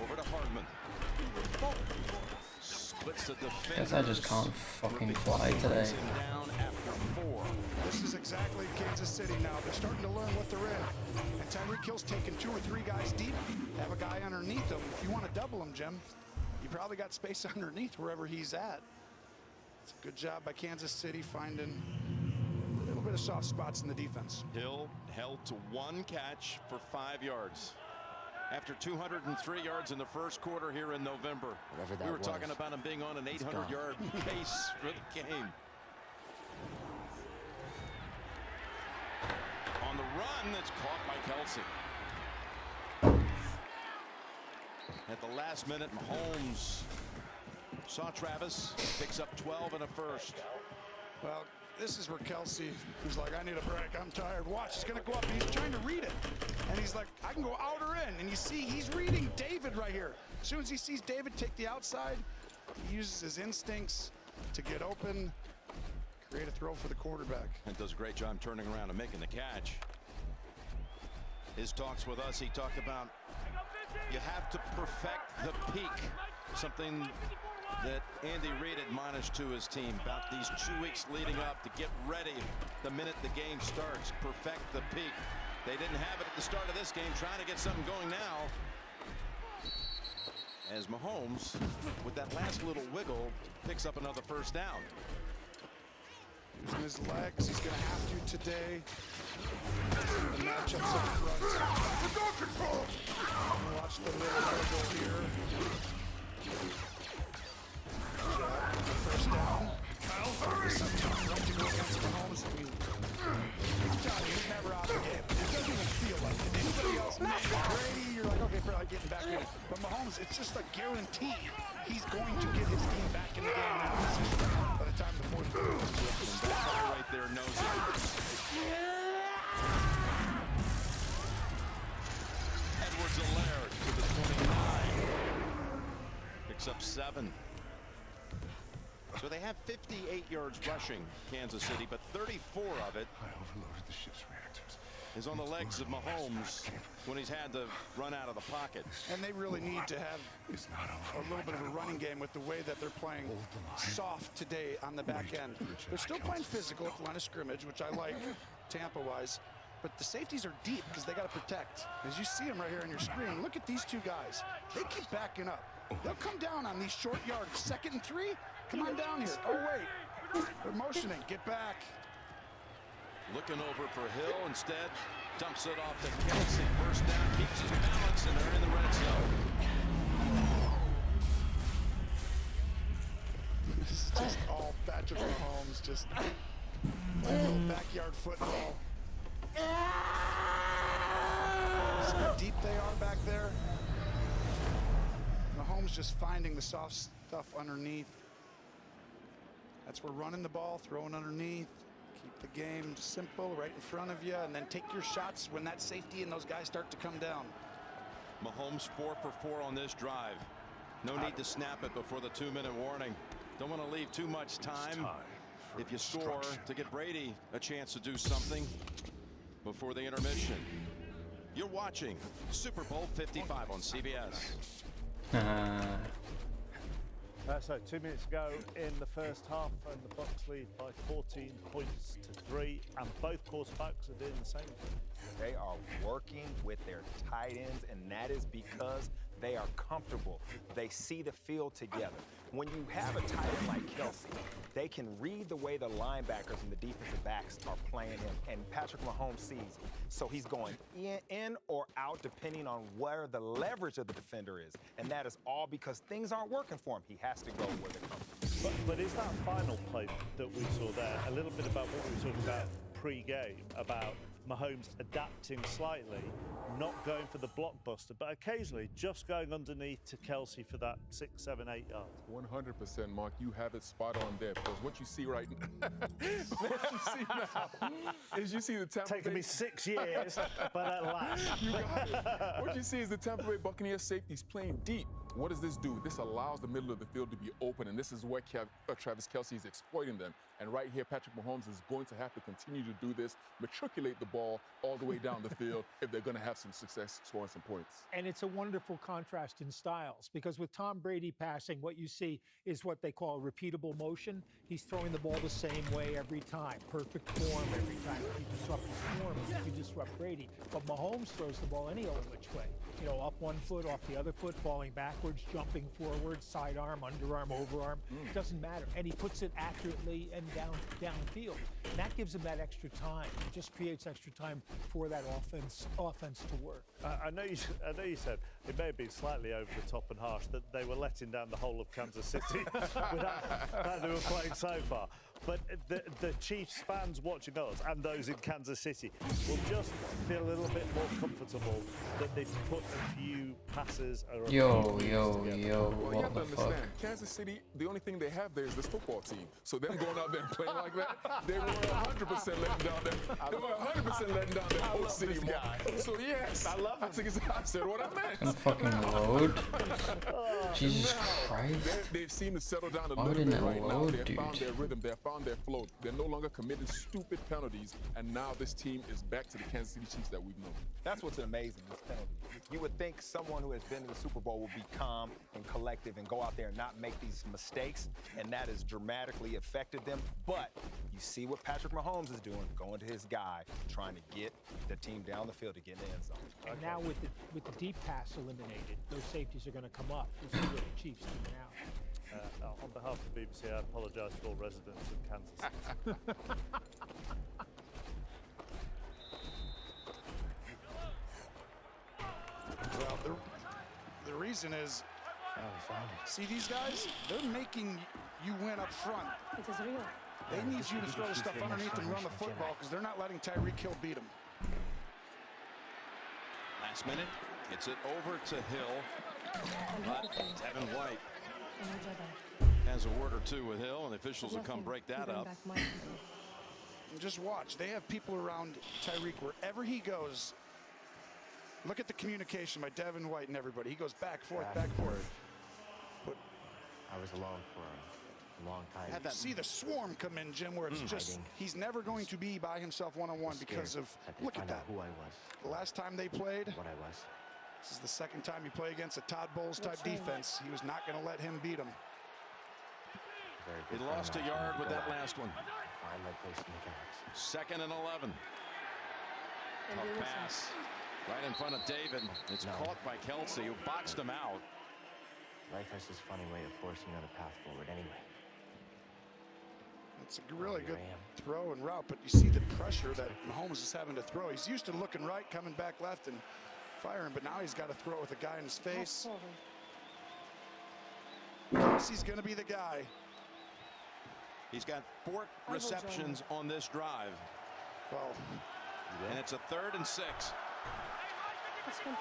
Over to Hardman. Splits the defender. Guess I just can't fucking fly today. Down after 4. This is exactly Kansas City now. They're starting to learn what they're in. And Tyreek Hill's taking 2 or 3 guys deep. Have a guy underneath him. If you want to double him, Jim, you probably got space underneath wherever he's at. It's a good job by Kansas City finding a little bit of soft spots in the defense. Hill held to 1 catch for 5 yards. After 203 yards in the first quarter here in November. We were talking about him being on an 800-yard pace for the game. On the run, it's caught by Kelsey. At the last minute, Mahomes saw Travis, picks up 12 and a first. Well, this is where Kelsey, who's like, I need a break, I'm tired. Watch, he's going to go up. He's trying to read it. And he's like, I can go out or in. And you see, he's reading David right here. As soon as he sees David take the outside, he uses his instincts to get open, create a throw for the quarterback. And does a great job turning around and making the catch. His talks with us, he talked about you have to perfect the peak. Something that Andy Reid admonished to his team about these 2 weeks leading up to get ready the minute the game starts. Perfect the peak. They didn't have it at the start of this game, trying to get something going now. As Mahomes, with that last little wiggle, picks up another first down. Using his legs, he's going to have to today. The matchups up front. Watch the little wiggle here. First down. This is tough right to go against Mahomes. I mean, Johnny, he's never out of the game. It doesn't even feel like it. Anybody else, maybe Brady, you're like, okay, probably getting back in. But Mahomes, it's just a guarantee he's going to get his team back in the game now. By the time the fourth quarter is right there, knows it. Edwards-Helaire to the 29. Picks up 7. So they have 58 yards rushing, Kansas City, but 34 of it is on the legs of Mahomes when he's had to run out of the pocket. And they really need to have a little bit of a running game with the way that they're playing soft today on the back end. They're still playing physical at the line of scrimmage, which I like Tampa-wise. But the safeties are deep because they got to protect. As you see them right here on your screen, look at these two guys. They keep backing up. They'll come down on these short yards. 2nd and 3, come on down here. Oh, wait. They're motioning. Get back. Looking over for Hill, instead dumps it off to Kelsey. First down, keeps his balance, and they're in the red zone. This is just all Patrick Mahomes, just a little backyard football. See how deep they are back there? Mahomes just finding the soft stuff underneath. That's where running the ball, throwing underneath. Keep the game simple right in front of you, and then take your shots when that safety and those guys start to come down. Mahomes 4 for 4 on this drive. No need to snap it before the 2-minute warning. Don't want to leave too much time if you score to get Brady a chance to do something before the intermission. You're watching Super Bowl 55 on CBS. So 2 minutes ago in the first half, and the Bucs lead by 14 points to 3, and both quarterbacks are doing the same thing. They are working with their tight ends, and that is because they are comfortable. They see the field together. When you have a tight end like Kelsey, they can read the way the linebackers and the defensive backs are playing him, and Patrick Mahomes sees it. So he's going in or out depending on where the leverage of the defender is, and that is all because things aren't working for him. He has to go where they're coming. But is that final play that we saw there a little bit about what we were talking about pre-game, about Mahomes adapting slightly, not going for the blockbuster, but occasionally just going underneath to Kelsey for that 6, 7, 8 yards? 100%, Mark. You have it spot on there, because what you see right now, what you see now is you see the Tampa Taking me 6 years, but at last. You got it. What you see is the Tampa Bay Buccaneers safeties playing deep. What does this do? This allows the middle of the field to be open, and this is where Travis Kelce is exploiting them. And right here, Patrick Mahomes is going to have to continue to do this, matriculate the ball all the way down the field if they're going to have some success scoring some points. And it's a wonderful contrast in styles, because with Tom Brady passing, what you see is what they call repeatable motion. He's throwing the ball the same way every time, perfect form every time. If you disrupt his form, you disrupt Brady. But Mahomes throws the ball any old which way. You know, off one foot, off the other foot, falling backwards, jumping forward, sidearm, underarm, overarm. Doesn't matter. And he puts it accurately and downfield. And that gives him that extra time. It just creates extra time for that offense to work. I know you said it may have been slightly over the top and harsh that they were letting down the whole of Kansas City with how they were playing so far. But the Chiefs fans watching us and those in Kansas City will just feel a little bit more comfortable that they've put a few passes or Well, you have to understand, Kansas City, the only thing they have there is this football team. So them going out there and playing like that, they were 100% letting down that. They were 100% letting down that whole city. So yes, I love it. I said what I meant. Gonna fucking load. Jesus Christ. They've seemed to settle down a Why little didn't bit it right now. load, They've dude? found their rhythm. They've found their flow. They're no longer committing stupid penalties. And now this team is back to the Kansas City Chiefs that we've known. That's what's amazing, this penalty. You would think someone who has been to the Super Bowl would be calm and collective and go out there and not make these mistakes, and that has dramatically affected them. But you see what Patrick Mahomes is doing, going to his guy, trying to get the team down the field to get in the end zone. And now with the deep pass eliminated, those safeties are going to come up. We'll see what the Chiefs do now. On behalf of the BBC, I apologise to all residents of Kansas City. Well, the reason is, see these guys? They're making you win up front. It is real. They need you to throw the stuff underneath and run the football because they're not letting Tyreek Hill beat them. Last minute, gets it over to Hill. But Devin White has a word or two with Hill, and the officials will come break that up. And just watch. They have people around Tyreek wherever he goes. Look at the communication by Devin White and everybody. He goes back, forth, back, forth. But I was alone for long time. Had that see the swarm come in, Jim, where it's just he's never going to be by himself one-on-one because of look at that. Who I was. The last time they played, what I was. This is the second time you play against a Todd Bowles type defense. He was not going to let him beat him. He lost a yard with that last one. Find my place in the galaxy. 2nd and 11. Tough pass right in front of David. It's caught by Kelsey, who boxed him out. Life has this funny way of forcing you on a path forward anyway. It's a really good throw and route, but you see the pressure that Mahomes is having to throw. He's used to looking right, coming back left, and firing, but now he's got to throw with a guy in his face. Kelsey's going to be the guy. He's got 4 receptions on this drive. Well, and it's a 3rd and 6.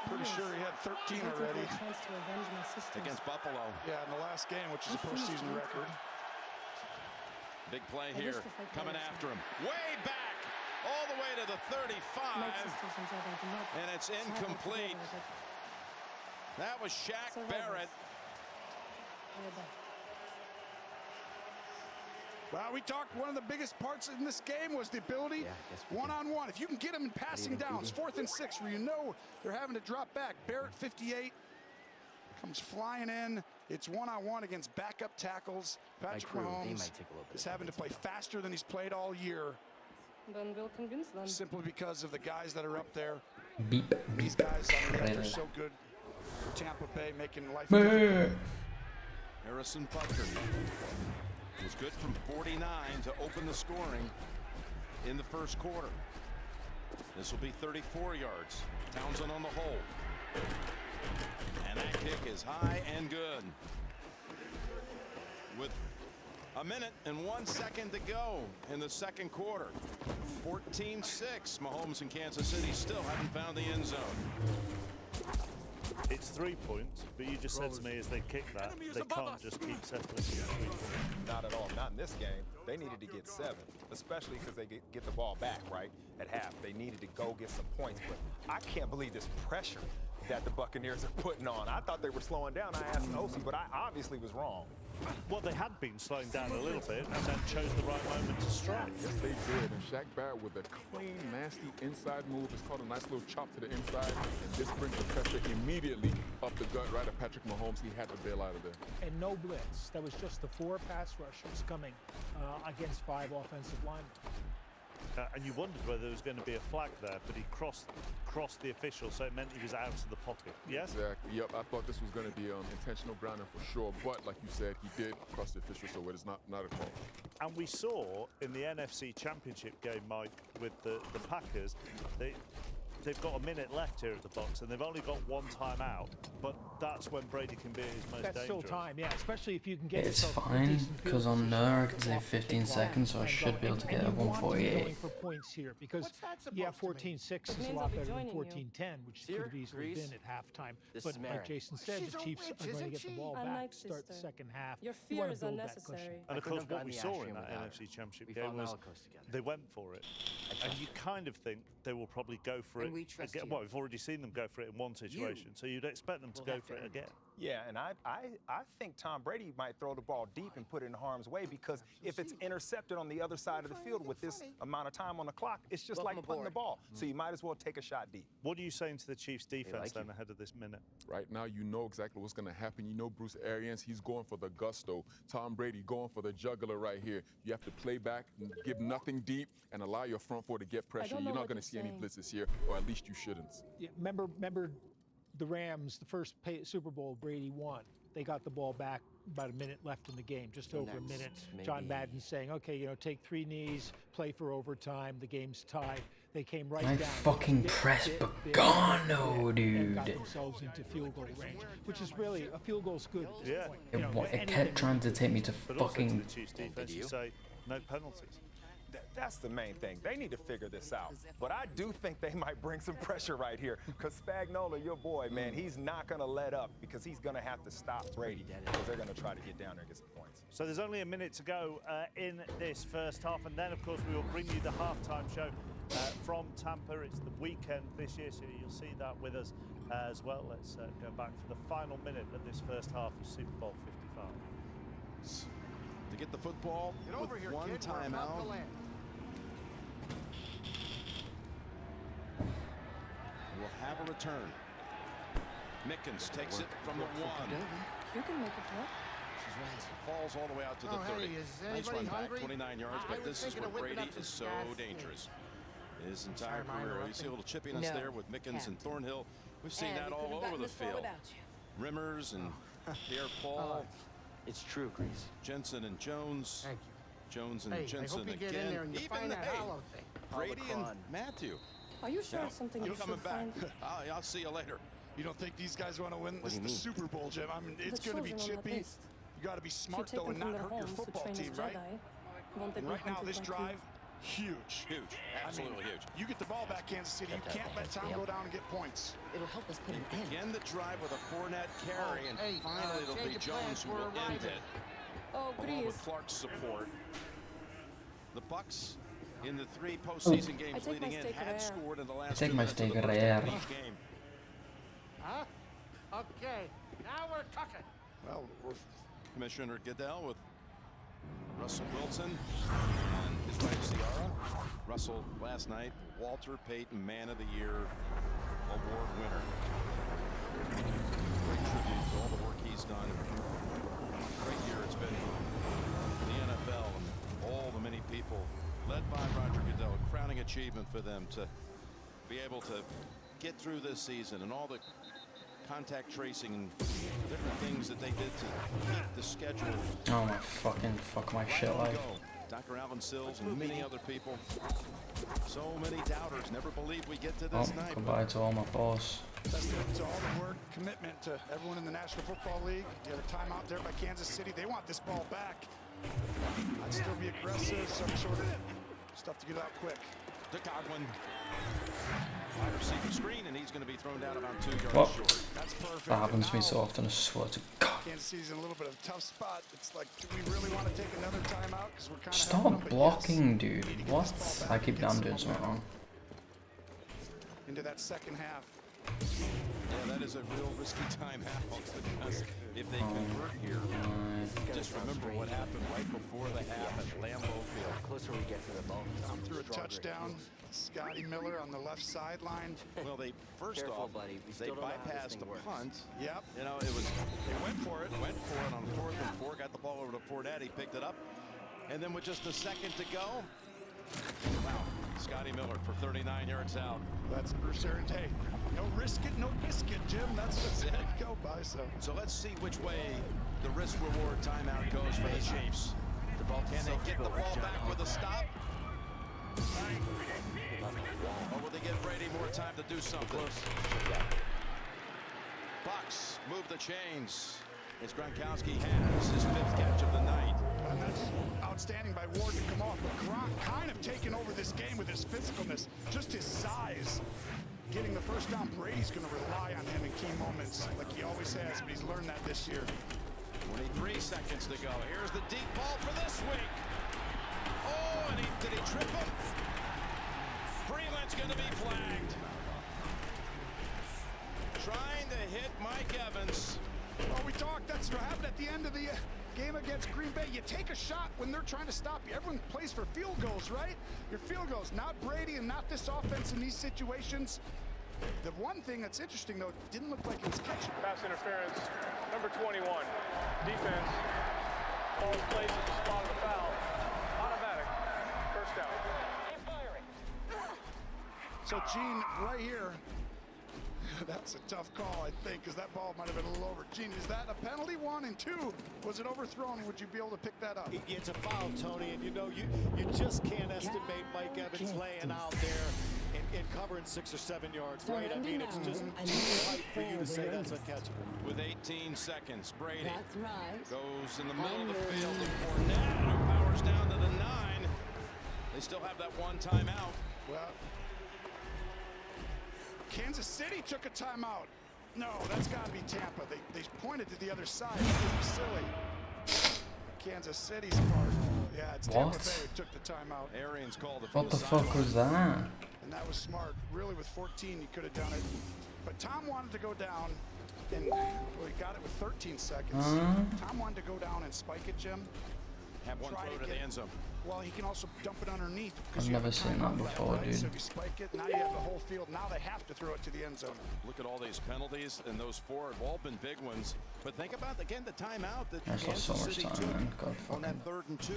Pretty sure he had 13 already. Against Buffalo. Yeah, in the last game, which is a postseason record. Big play here, coming after him. Way back, all the way to the 35. And it's incomplete. That was Shaq Barrett. Well, we talked one of the biggest parts in this game was the ability one-on-one. If you can get them in passing downs, 4th and 6, where you know they're having to drop back. Barrett, 58, comes flying in. It's one-on-one against backup tackles. Patrick Mahomes is having to play faster than he's played all year. Simply because of the guys that are up there. These guys are so good for Tampa Bay, making life difficult. Harrison Butker was good from 49 to open the scoring in the first quarter. This will be 34 yards. Townsend on the hole. And that kick is high and good. With a minute and 1 second to go in the second quarter. 14-6. Mahomes and Kansas City still haven't found the end zone. It's 3 points, but you just said to me as they kick that, they can't just keep settling. Not at all. Not in this game. They needed to get 7, especially because they get the ball back, right, at half. They needed to go get some points, but I can't believe this pressure that the Buccaneers are putting on. I thought they were slowing down. I asked Osi, but I obviously was wrong. Well, they had been slowing down a little bit and then chose the right moment to strike. Yes, they did. And Shaq Barrett with a clean, nasty inside move. It's called a nice little chop to the inside. And this brings the pressure immediately up the gut right at Patrick Mahomes. He had to bail out of there. And no blitz. That was just the 4 pass rushers coming against 5 offensive linemen. And you wondered whether there was going to be a flag there, but he crossed the official, so it meant he was out of the pocket. Yes? Exactly. Yep, I thought this was going to be intentional grounding for sure, but like you said, he did cross the official, so it is not a call. And we saw in the NFC Championship game, Mike, with the Packers, they've got a minute left here at the box, and they've only got 1 timeout, but that's when Brady can be at his most dangerous. That's still time, yeah, especially if you can get It's fine, because on there I can say 15 seconds, so I should be able to get a 148. For points here, because, yeah, 14-6 is a lot better than 14-10, which could have easily been at halftime. But like Jason said, the Chiefs are going to get the ball back to start the second half. Your fear is unnecessary. And of course, what we saw in that NFC Championship game was they went for it. And you kind of think they will probably go for it again. Well, we've already seen them go for it in one situation, so you'd expect them to go for it again. Yeah, and I think Tom Brady might throw the ball deep and put it in harm's way, because if it's intercepted on the other side of the field with this amount of time on the clock, it's just like putting the ball. So you might as well take a shot deep. What are you saying to the Chiefs defense then ahead of this minute? Right now, you know exactly what's going to happen. You know Bruce Arians, he's going for the gusto. Tom Brady going for the jugular right here. You have to play back, give nothing deep, and allow your front four to get pressure. You're not going to see any blitzes here, or at least you shouldn't. Yeah, remember the Rams, the first Super Bowl Brady won. They got the ball back, about a minute left in the game, just over a minute. John Madden saying, okay, take 3 knees, play for overtime, the game's tied. They came right down. Fucking press Pagano, dude. Got themselves into field goal range, which is really, a field goal's good at this point. It kept trying to take me to fucking... The Chiefs defense say no penalties. That's the main thing. They need to figure this out. But I do think they might bring some pressure right here, because Spagnuolo, your boy, man, he's not going to let up, because he's going to have to stop Brady, because they're going to try to get down there and get some points. So there's only a minute to go in this first half, and then, of course, we will bring you the halftime show from Tampa. It's the weekend this year, so you'll see that with us as well. Let's go back for the final minute of this first half of Super Bowl 55. to get the football Get over with here, one kid. We're about to timeout. land. We'll have a return. Mickens takes it from the 1. You can make it work. Falls all the way out to the Oh, 30. hey, is Nice anybody run back, hungry? 29 yards, I but was this is thinking where of whipping Brady up is so some gas. dangerous. His entire Sorry, am I career. You see a interrupting? little chippiness No, there with Mickens and Thornhill. We've seen And that we all couldn't have over gotten the this far field. without you. Rimmers and Pierre Paul. It's true, Grease. Jensen and Jones. Thank you. Jones and Hey, Jensen I hope you get again. in there and you Even find that hollow thing. Brady and Matthew. Are you sure Now, it's something you're you coming should back. find? I'll see you later. You don't think these guys want to win? This is the mean? Super Bowl, Jim. I mean, it's The going to be children on the chippy. list. You got to be If you smart, take though, them and from not their hurt your homes to football train as team, right? Jedi, won't they And be right now, hunted this like you? drive, huge. Huge. Absolutely huge. You get the ball back, Kansas City. You can't let Tom go down and get points. It'll help us put an end. Again, the drive with a Fournette carry, and hey, finally it'll be change of Jones plans, who we're will end arriving. it, Oh, along please. with Clark's support. The Bucks in the 3 postseason games take my leading in steak had rare. scored in the last Take 2 my minutes of the steak first rare. half of each game. Huh? Okay, now we're cooking. Well, we're Commissioner Goodell with Russell Wilson and his wife Ciara. Russell last night, Walter Payton Man of the Year award winner. Great tribute to all the work he's done. Great year it's been in the NFL and all the many people led by Roger Goodell. A crowning achievement for them to be able to get through this season and all the contact tracing and different things that they did to keep the schedule. Oh my fuck my shit on life. go. Dr. Alvin Sills and many other people. So many doubters never believed we get to this Oh, night. goodbye to all my boss. testament to all the work, commitment to everyone in the National Football League. You have a timeout there by Kansas City. They want this ball back. I'd still be aggressive, some sort of stuff to get out quick. To Godwin. Wide receiver screen, and he's going to be thrown down about 2 yards What? short. That's perfect. That happens to me so often, I swear to God. Kansas City's in a little bit of a tough spot. It's like, do we really want to take another timeout? Because we're kind of Stop blocking, dude. What? I keep doing something wrong. Into that second half. Yeah, that is a real risky timeout because if they convert here, just remember what happened right before the half at Lambeau Field. The closer we get to the ball, Tom threw a touchdown. Scotty Miller on the left sideline. Well, they first Careful, off, buddy. We they still don't know how this bypassed thing the works. punt. Yep. You know, it was they went for it on 4th and 4, got the ball over to Fournette, he picked it up, and then with just a second to go, wow, Scotty Miller for 39 yards out. That's Bruce Arians. Hey, no risk it, no biscuit, Jim. That's what's it go by. So let's see which way the risk-reward timeout goes for the Chiefs. Can they get the ball back with a stop? Or will they give Brady more time to do something? Bucks move the chains as Gronkowski has his 5th catch of the night. And that's outstanding by Ward to come off. But Gronk kind of taking over this game with his physicalness, just his size. Getting the first down, Brady's going to rely on him in key moments like he always has, but he's learned that this year. 23 seconds to go. Here's the deep ball for this week. Oh, and did he trip him? Freeland's going to be flagged. Trying to hit Mike Evans. Oh, we talked. That's what happened at the end of the game against Green Bay. You take a shot when they're trying to stop you. Everyone plays for field goals, right? Your field goals, not Brady and not this offense in these situations. The one thing that's interesting, though, didn't look like it was catching. Pass interference, number 21. Defense calls plays at the spot of the foul. Automatic. First down. So, Gene, right here, that's a tough call, I think, because that ball might have been a little over. Gene, is that a penalty, 1 and 2? Was it overthrown? Would you be able to pick that up? It's a foul, Tony, and you know, you just can't estimate Mike Evans laying out there and covering 6 or 7 yards, right? I mean, it's just too tight for you to say that's uncatchable. With 18 seconds, Brady That's right. goes in the middle of the field to Fournette, who powers down to the 9. They still have that one timeout. Well, Kansas City took a timeout. No, that's got to be Tampa. They pointed to the other side. It's silly. Kansas City's part. Yeah, it's Tampa Bay who took the timeout. Arians called it. What the fuck was that? And that was smart. Really, with 14, you could have done it. But Tom wanted to go down, and well, he got it with 13 seconds. Tom wanted to go down and spike it, Jim. Have one try throw to to the get, end zone. well, he can also dump it underneath. I've never seen that before, right? dude. So if you spike it, now you have the whole field. Now they have to throw it to the end zone. Look at all these penalties, and those 4 have all been big ones. But think about, again, the timeout that There's Kansas so much City time, took man. God on that fucking. 3rd and 2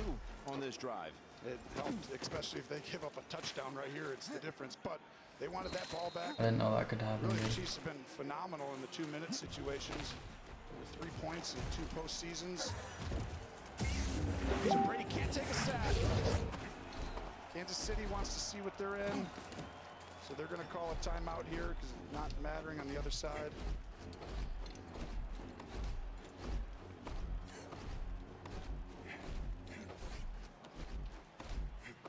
on this drive. It helped, especially if they give up a touchdown right here. It's the difference. But they wanted that ball back. I didn't know that could happen, Really, the dude. Chiefs have been phenomenal in the 2-minute situations. With 3 points in 2 postseasons. So Brady can't take a sack. Kansas City wants to see what they're in. So they're going to call a timeout here because it's not mattering on the other side.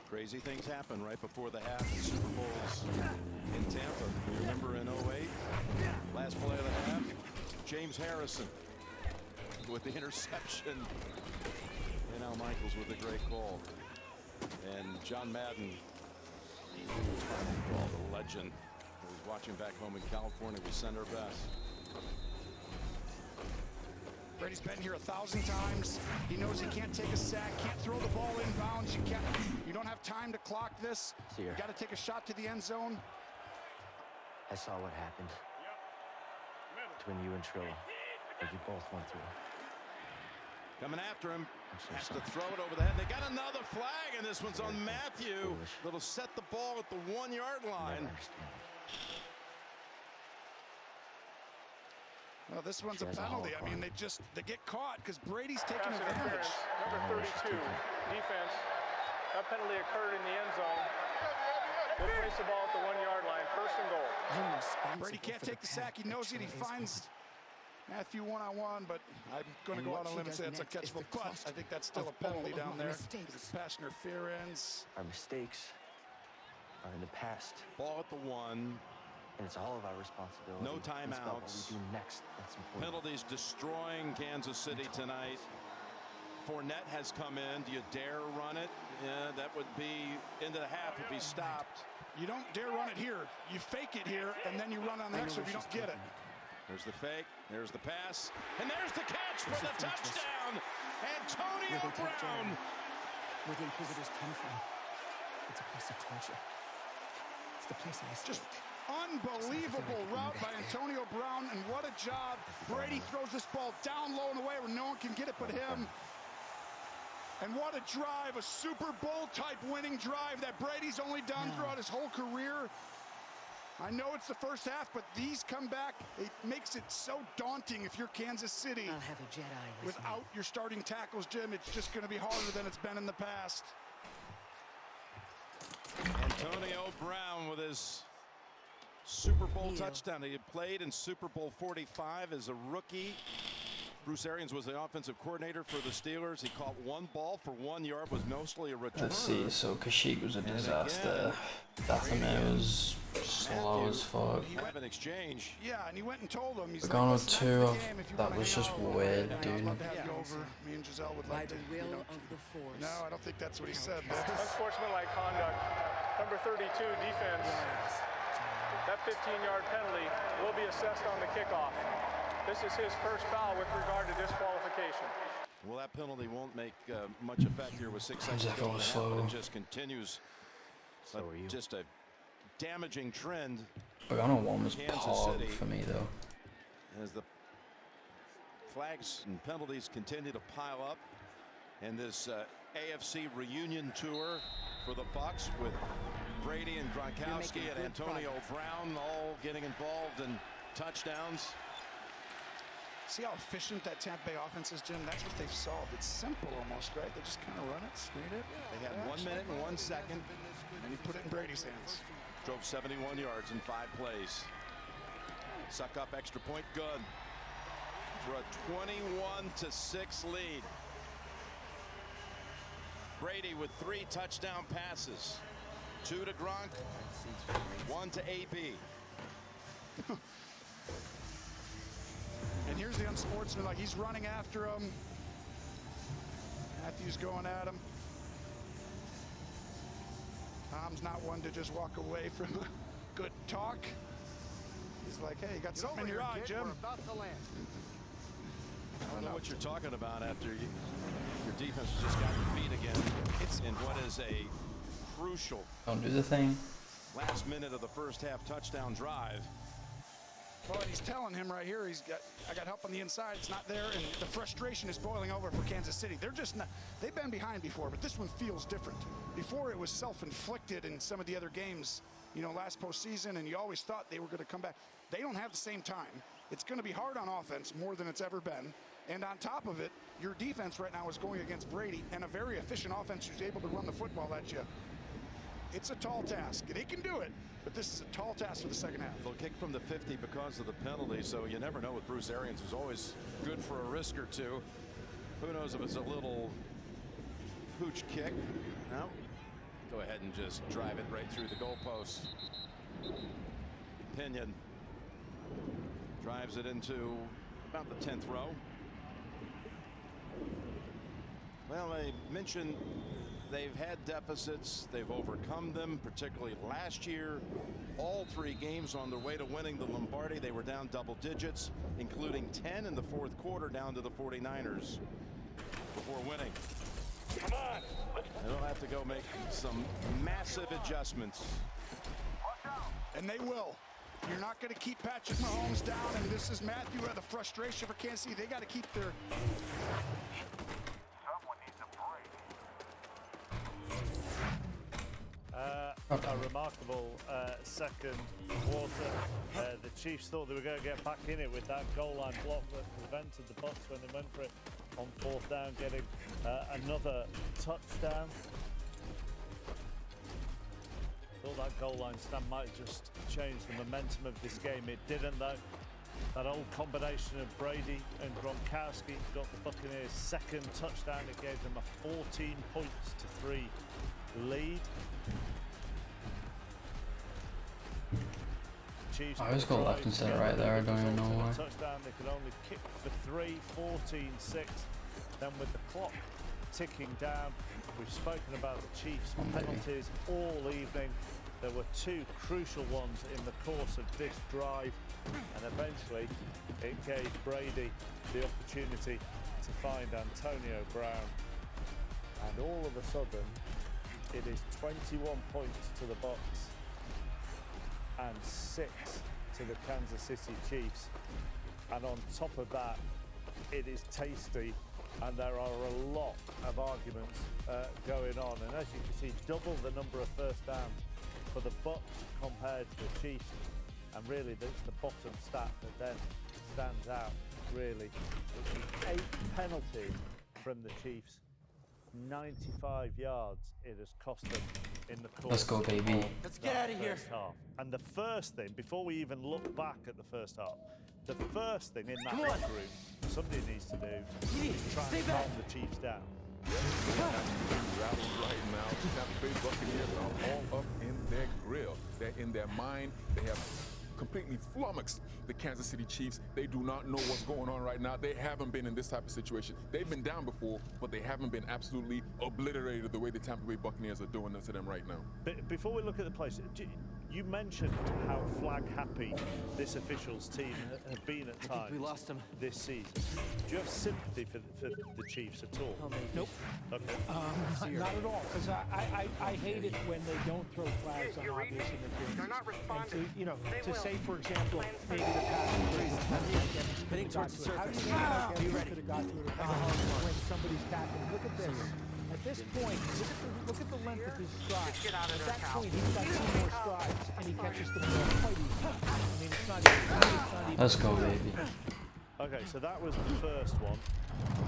Crazy things happen right before the half in Super Bowls in Tampa. You remember in 08, last play of the half, James Harrison with the interception, and Al Michaels with a great call, and John Madden, the legend, who was watching back home in California. We send our best. Brady's been here 1,000 times. He knows he can't take a sack, can't throw the ball inbounds. You don't have time to clock this. You got to take a shot to the end zone. I saw what happened between you and Trilla. Like you both went through. Coming after him, has to throw it over the head. They got another flag, and this one's on Matthew. That'll set the ball at the 1-yard line. Well, this one's a penalty. I mean, they get caught because Brady's taking Pass advantage. Number 32, defense. That penalty occurred in the end zone. We'll place the ball at the 1-yard line. 1st and goal. Brady can't take the sack. He knows it. He finds Matthew one-on-one, but I'm going to go out on a limb and say it's a catchable. But I think that's still a penalty down there. It's pass interference. Our mistakes are in the past. Ball at the 1. And it's all of our responsibility. No It's about what timeouts. we do next. That's important. Penalties destroying Kansas City tonight. Fournette has come in. Do you dare run it? Yeah, that would be into the half. Would be stopped. You don't dare run it here. You fake it here, and then you run on the next one if you don't get it. There's the fake. There's the pass. And there's the catch for the touchdown. Antonio Brown. Where the Inquisitors come from. It's a place of torture. It's the place of mistake. Just unbelievable route by Antonio Brown, and what a job. Brady throws this ball down low and away where no one can get it but him. And what a drive, a Super Bowl type winning drive that Brady's only done throughout his whole career. I know it's the first half, but these come back. It makes it so daunting if you're Kansas City. I'll have a Jedi without your starting tackles, Jim. It's just going to be harder than it's been in the past. Antonio Brown with his Super Bowl touchdown. He had played in Super Bowl 45 as a rookie. Bruce Arians was the offensive coordinator for the Steelers. He caught 1 ball for 1 yard, was mostly a return. Let's see, so Kashyyyk was a disaster. Dathomir was slow as fuck. He have an exchange. Yeah, and he went and told him. He's Gone like, with 2 of that was just weird, dude. I'd love to have you over. Me and Giselle would like to. No, I don't think that's what he said. Unsportsmanlike conduct. Number 32, defense. That 15-yard penalty will be assessed on the kickoff. This is his first foul with regard to disqualification. Well, that penalty won't make much effect here with 6 seconds to go. It just continues. Just a damaging trend. Pagano 1 was pog for me, though. As the flags and penalties continue to pile up, and this AFC reunion tour for the Bucs with Brady and Gronkowski and Antonio Brown all getting involved in touchdowns. See how efficient that Tampa Bay offense is, Jim? That's what they've solved. It's simple almost, right? They just kind of run it, screen it. They had 1 minute and 1 second. And you put it in Brady's hands. Drove 71 yards in 5 plays. Suck up extra point, good. For a 21-6 lead. Brady with 3 touchdown passes. 2 to Gronk, 1 to AB. And here's the unsportsmanlike. He's running after him. Matthew's going at him. Tom's not one to just walk away from a good talk. He's like, hey, you got something in your eye, Jim. We're about to land. I don't know what you're talking about after your Your defense just got your feet again. It's in what is a crucial Don't do the thing. last minute of the first half touchdown drive. Well, and he's telling him right here, I got help on the inside, it's not there, and the frustration is boiling over for Kansas City. They're just not, they've been behind before, but this one feels different. Before it was self-inflicted in some of the other games, you know, last postseason, and you always thought they were going to come back. They don't have the same time. It's going to be hard on offense more than it's ever been. And on top of it, your defense right now is going against Brady and a very efficient offense who's able to run the football at you. It's a tall task. They can do it, but this is a tall task for the second half. They'll kick from the 50 because of the penalty, so you never know with Bruce Arians, who's always good for a risk or two. Who knows if it's a little pooch kick. No. Go ahead and just drive it right through the goalpost. Pinion drives it into about the 10th row. Well, I mentioned they've had deficits. They've overcome them, particularly last year. All 3 games on their way to winning the Lombardi. They were down double digits, including 10 in the 4th quarter down to the 49ers before winning. Come on. They'll have to go make some massive adjustments. And they will. You're not going to keep Patrick Mahomes down, and this is Matthew. The frustration for Kansas City. They got to keep their... A remarkable second quarter. The Chiefs thought they were going to get back in it with that goal line block that prevented the Bucs when they went for it on 4th down, getting another touchdown. Thought that goal line stand might just change the momentum of this game. It didn't, though. That old combination of Brady and Gronkowski got the Buccaneers' second touchdown. It gave them a 14-3 lead. Chiefs I always go left instead of right there. I don't even know why. Touchdown. They could only kick for 3, 14-6. Then with the clock ticking down, we've spoken about the Chiefs' penalties all evening. There were 2 crucial ones in the course of this drive, and eventually it gave Brady the opportunity to find Antonio Brown. And all of a sudden, it is 21 points to the Bucs and 6 to the Kansas City Chiefs. And on top of that, it is tasty, and there are a lot of arguments going on. And as you can see, double the number of first downs for the Bucs compared to the Chiefs. And really, it's the bottom stat that then stands out, really. It's 8 penalties from the Chiefs. 95 yards it has cost them in the course. Let's go, baby. Let's get out of here. Half. And the first thing, before we even look back at the first half, the first thing in that locker room somebody needs to do is try and calm the Chiefs down. Rally right now. The Tampa Bay Buccaneers are all up in their grill. They're in their mind. They have completely flummoxed the Kansas City Chiefs. They do not know what's going on right now. They haven't been in this type of situation. They've been down before, but they haven't been absolutely obliterated the way the Tampa Bay Buccaneers are doing to them right now. But before we look at the plays, you mentioned how flag happy this officials team have been at times. We lost him this season. Do you have sympathy for the Chiefs at all? Nope. Okay. Not at all, because I hate it when they don't throw flags on obvious interference. They're not responding. And to say, for example, maybe the pass Heading towards the how do surface. you know you could have got to it when somebody's tackling? Look at this. At this point, look at the length of his stride. At that point, he's got 2 more strides, and he catches the ball quite easily. I mean, it's not even. Let's go, baby. Okay, so that was the first one.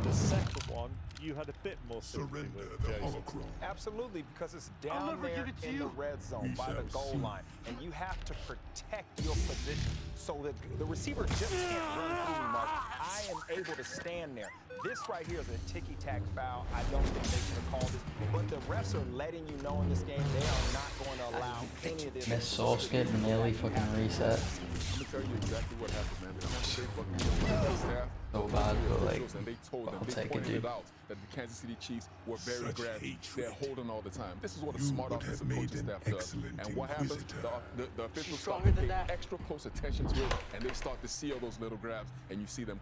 The second one, you had a bit more sympathy with, Jason. Absolutely, because it's down there in the red zone by the goal line, and you have to protect your position so that the receiver just can't run through me, Mark. I am able to stand there. This right here is a ticky-tack foul. I don't think they should have called this, but the refs are letting you know in this game they are not going to allow any of this. Miss Sauce getting nearly fucking reset. I'm gonna tell you exactly what happened, man. The Tampa Bay Buccaneers staff, So bad, but like, and they told them, I'll they take it, pointed dude. it out that the Kansas City Chiefs were very grabby. They're holding all the time. This is what a smart offensive coaching staff does. And what happens? The officials start to pay extra close attention to it, and they start to seal those little grabs, and you see them